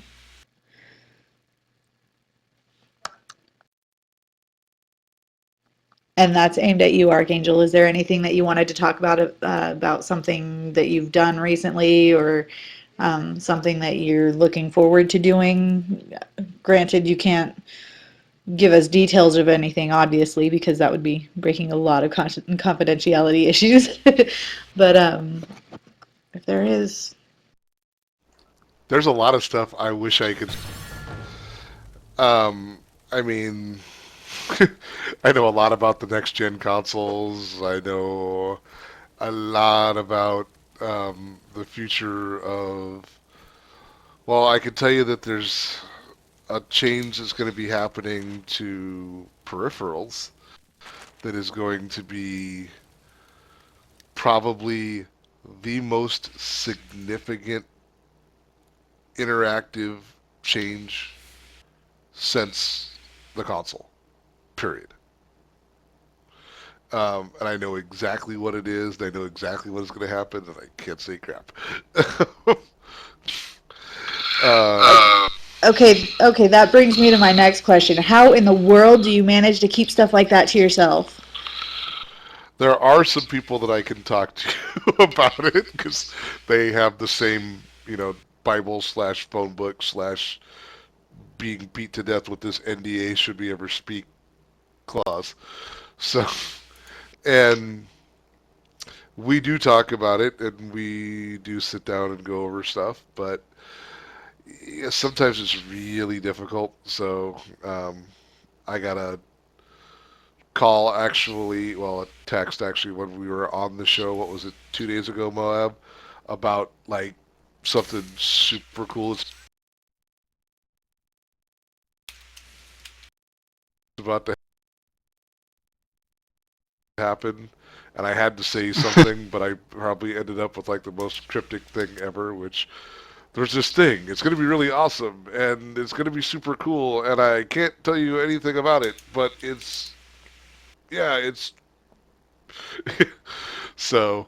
And that's aimed at you, Arkangel. Is there anything that you wanted to talk about something that you've done recently, or something that you're looking forward to doing? Granted, you can't give us details of anything, obviously, because that would be breaking a lot of confidentiality issues. But if there is... There's a lot of stuff I wish I could... I mean... I know a lot about the next-gen consoles. I know a lot about the future of... Well, I can tell you that there's a change that's going to be happening to peripherals that is going to be probably the most significant interactive change since the console. Period. And I know exactly what it is, and I know exactly what is going to happen, and I can't say crap. Okay, that brings me to my next question. How in the world do you manage to keep stuff like that to yourself? There are some people that I can talk to about it, because they have the same, Bible/phone book/ being beat to death with this NDA should we ever speak clause. So, and we do talk about it, and we do sit down and go over stuff, but sometimes it's really difficult. So I got a call, a text when we were on the show, what was it, 2 days ago, Moab, about something super cool. It's about to happen, and I had to say something, but I probably ended up with the most cryptic thing ever, which there's this thing. It's going to be really awesome, and it's going to be super cool, and I can't tell you anything about it, but it's so,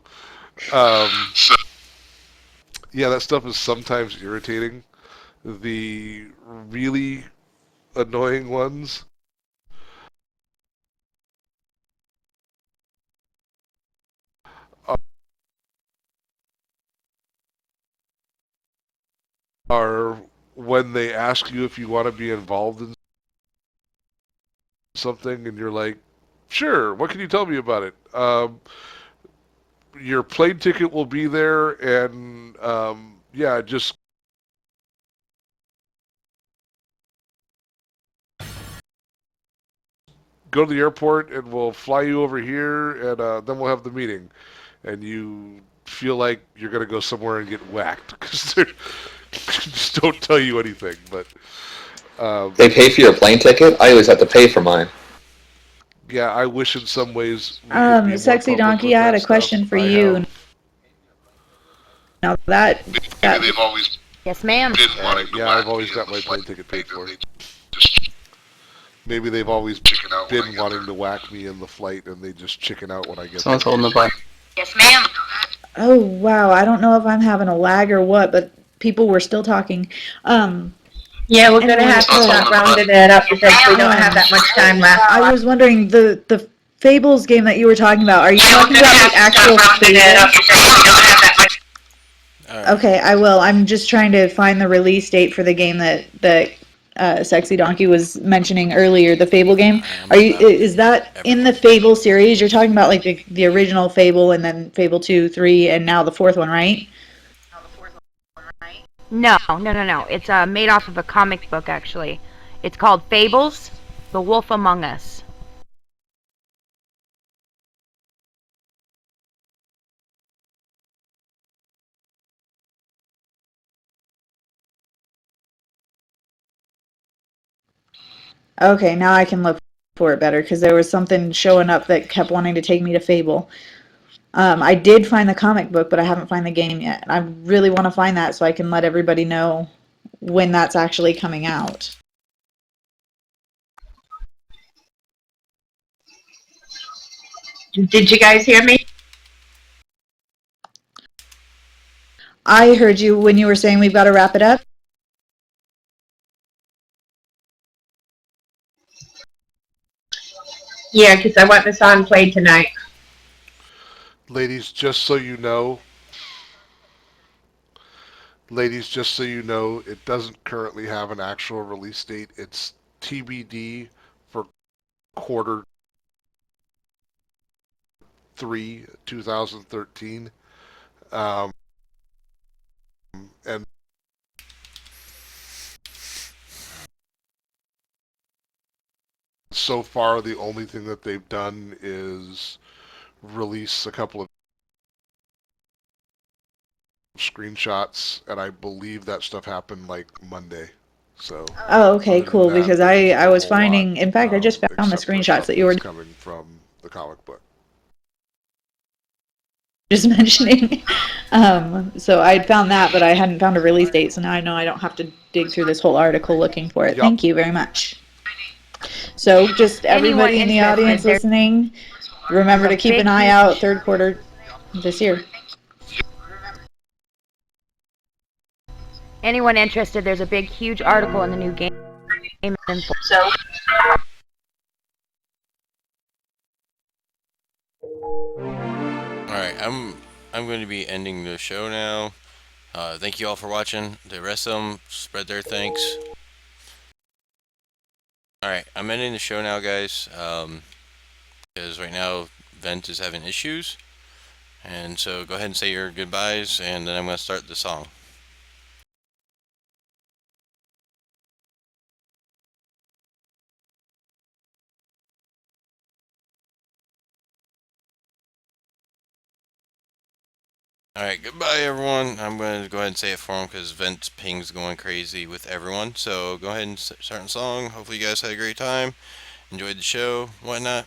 that stuff is sometimes irritating. The really annoying ones are when they ask you if you want to be involved in something, and you're like, sure, what can you tell me about it? Your plane ticket will be there, and just go to the airport, and we'll fly you over here, and then we'll have the meeting. And you feel like you're going to go somewhere and get whacked, because they just don't tell you anything. But they pay for your plane ticket? I always have to pay for mine. Yeah, I wish in some ways... Sexy Donkey, I had a question for you. Now that they've always... Yes, ma'am. I've always got my plane ticket paid for. Maybe they've always been wanting to whack me in the flight, and they just chicken out when I get Someone's holding the bike. Yes, ma'am. Oh, wow. I don't know if I'm having a lag or what, but people were still talking. Yeah, we're going to have to start rounding it up because we don't have that much time left. I was wondering, the Fables game that you were talking about, are you talking about the actual Fables? right. Okay, I will. I'm just trying to find the release date for the game that Sexy Donkey was mentioning earlier, the Fable game. Is that in the Fable series? You're talking about like the original Fable and then Fable 2, 3, and now the fourth one, right? No. It's made off of a comic book, actually. It's called Fables: The Wolf Among Us. Okay, now I can look for it better because there was something showing up that kept wanting to take me to Fable. I did find the comic book, but I haven't found the game yet. I really want to find that so I can let everybody know when that's actually coming out. Did you guys hear me? I heard you when you were saying we've got to wrap it up. Yeah, because I want the song played tonight. Ladies, just so you know, it doesn't currently have an actual release date. It's TBD for quarter 3, 2013. And so far, the only thing that they've done is release a couple of screenshots, and I believe that stuff happened like Monday. So. Oh, okay, cool. that, Because there's I a was whole finding, lot, in fact, I just found the except for screenshots that you were something coming from the comic book. just mentioning. So I'd found that, but I hadn't found a release date, so now I know I don't have to dig through this whole article looking for it. Yep. Thank you very much. So just everybody in the Anyone audience interested, listening, remember there's to a keep an big, eye huge- out third quarter this year. Anyone interested, there's a big, huge article in the new Game Info. So, Alright, I'm going to be ending the show now. Thank you all for watching. The rest of them spread their thanks. Alright, I'm ending the show now, guys. Because right now Vent is having issues. And so go ahead and say your goodbyes, and then I'm going to start the song. Alright, goodbye everyone. I'm going to go ahead and say it for him because Vent's ping's going crazy with everyone. So go ahead and start the song. Hopefully you guys had a great time, enjoyed the show, whatnot.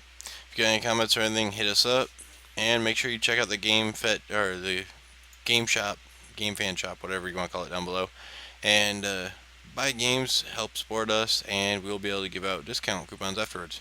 If you got any comments or anything, hit us up. And make sure you check out the the game shop, game fan shop, whatever you want to call it down below. And buy games, help support us, and we'll be able to give out discount coupons afterwards.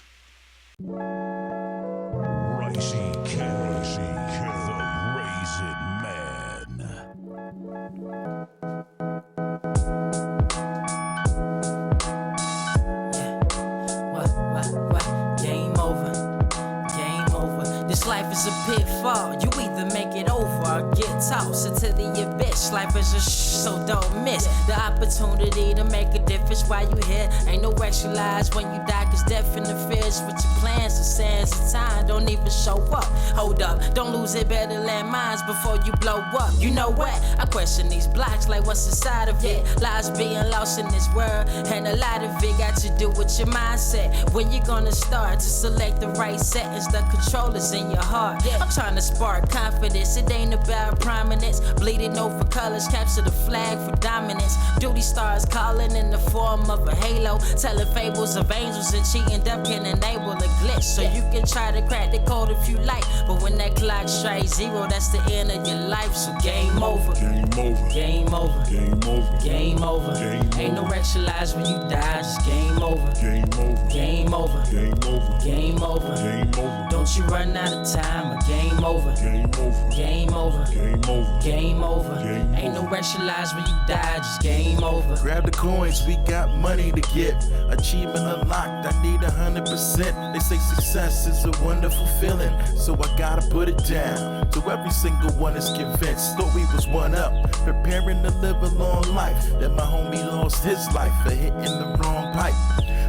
This life is a pitfall. You either make it over or get tossed into the abyss. Life is a so don't miss the opportunity to make a difference while you here. Ain't no extra lies when you die, cause death interferes with your plans. The sands of time don't even show up. Hold up, don't lose it, better land mines before you blow up. You know what? I question these blocks like what's inside of it. Lies being lost in this world, and a lot of it got to do with your mindset. When you gonna start to select the right settings, the controllers in your heart. I'm trying to spark confidence. It ain't about prominence. Bleeding over colors, capture the flag for dominance. Duty stars calling in the form of a halo, telling fables of angels and cheating up can enable a glitch. So you can try to crack the code if you like, but when that clock strikes 0, that's the end of your life. So game over. Game over. Game over. Game over. Game over. Ain't no extra lives when you die. Just game over. Game over. Game over. Game over. Game over. Game over. Don't you run out of time, or game over. Game over. Game over. Game over. Game over. Ain't no extra lives when you die, just game over. Grab the coins, we got money to get. Achievement unlocked, I need 100%. They say success is a wonderful feeling, so I gotta put it down. So every single one is convinced, thought we was one up, preparing to live a long life. That my homie lost his life for hitting the wrong pipe.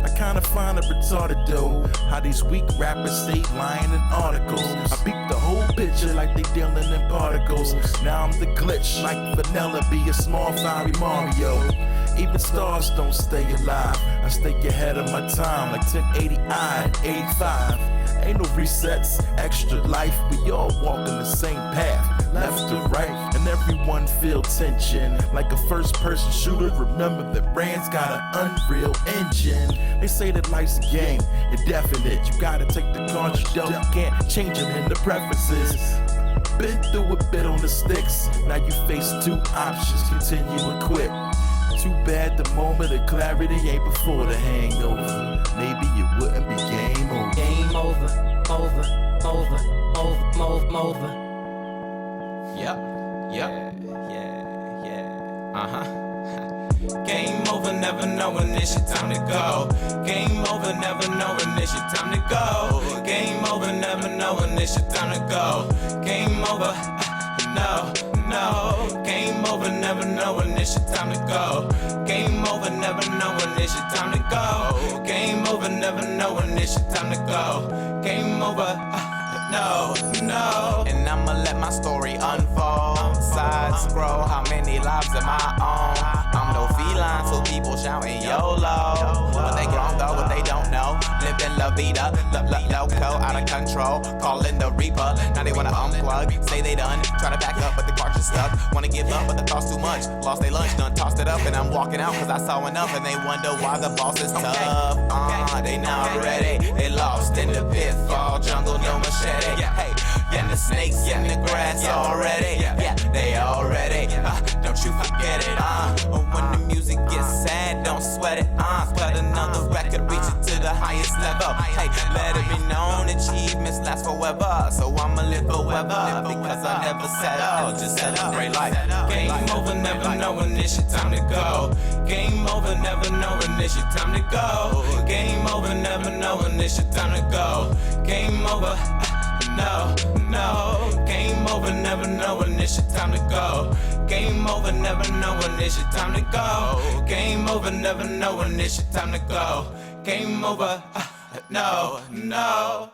I kinda find it retarded though, how these weak rappers stay lying in articles. I peep the whole picture like they dealing in particles. Now I'm the glitch, like Vanilla be a small fiery Mario. Even stars don't stay alive, I stay ahead of my time like 1080i and 85. Ain't no resets, extra life, we all walking the same path, left to right, and everyone feel tension. Like a first person shooter, remember that brain's got an unreal engine. They say that life's a game, indefinite, you gotta take the cards you dealt, you can't change them in the preferences. Been through a bit on the sticks, now you face two options, continue or quit. Too bad the moment of clarity ain't before the hangover. Maybe it wouldn't be game over. Game over, over, over, over, over. Yep, Game over, never knowing it's your time to go. Game over, never knowing it's your time to go. Game over, never knowing it's your time to go. Game over, no. Game over, never knowing it's your time to go. Game over, never knowing it's your time to go. Game over, never knowing it's your time to go. Game over, no. And I'ma let my story unfold. Side scroll, how many lives am I on? I'm no feline, so people shouting YOLO. But they grown though, what they don't know. Living la vida, loco, out of control. Calling the reaper, now they wanna unplug. Say they done, try to back up, but the cartridge is stuck. Wanna give up, but the thought's too much. Lost their lunch, done tossed it up, and I'm walking out cause I saw enough. And they wonder why the boss is tough. They not ready, they lost in the pitfall. Jungle, no machete. Hey, and the snakes in the grass already. Yeah, they already. Don't you forget it. When the music gets sad, don't sweat it. Put another record, reach it to the highest level. Hey, let it be known, achievements last forever. So I'ma live forever because I never settle. Just celebrate life. Game over, never knowing it's your time to go. Game over, never knowing it's your time to go. Game over, never knowing it's your time to go. Game over, no. Game over, never knowing it's your time to go. Game over, never knowing it's your time to go. Game over, never knowing it's your time to go. Game over, no.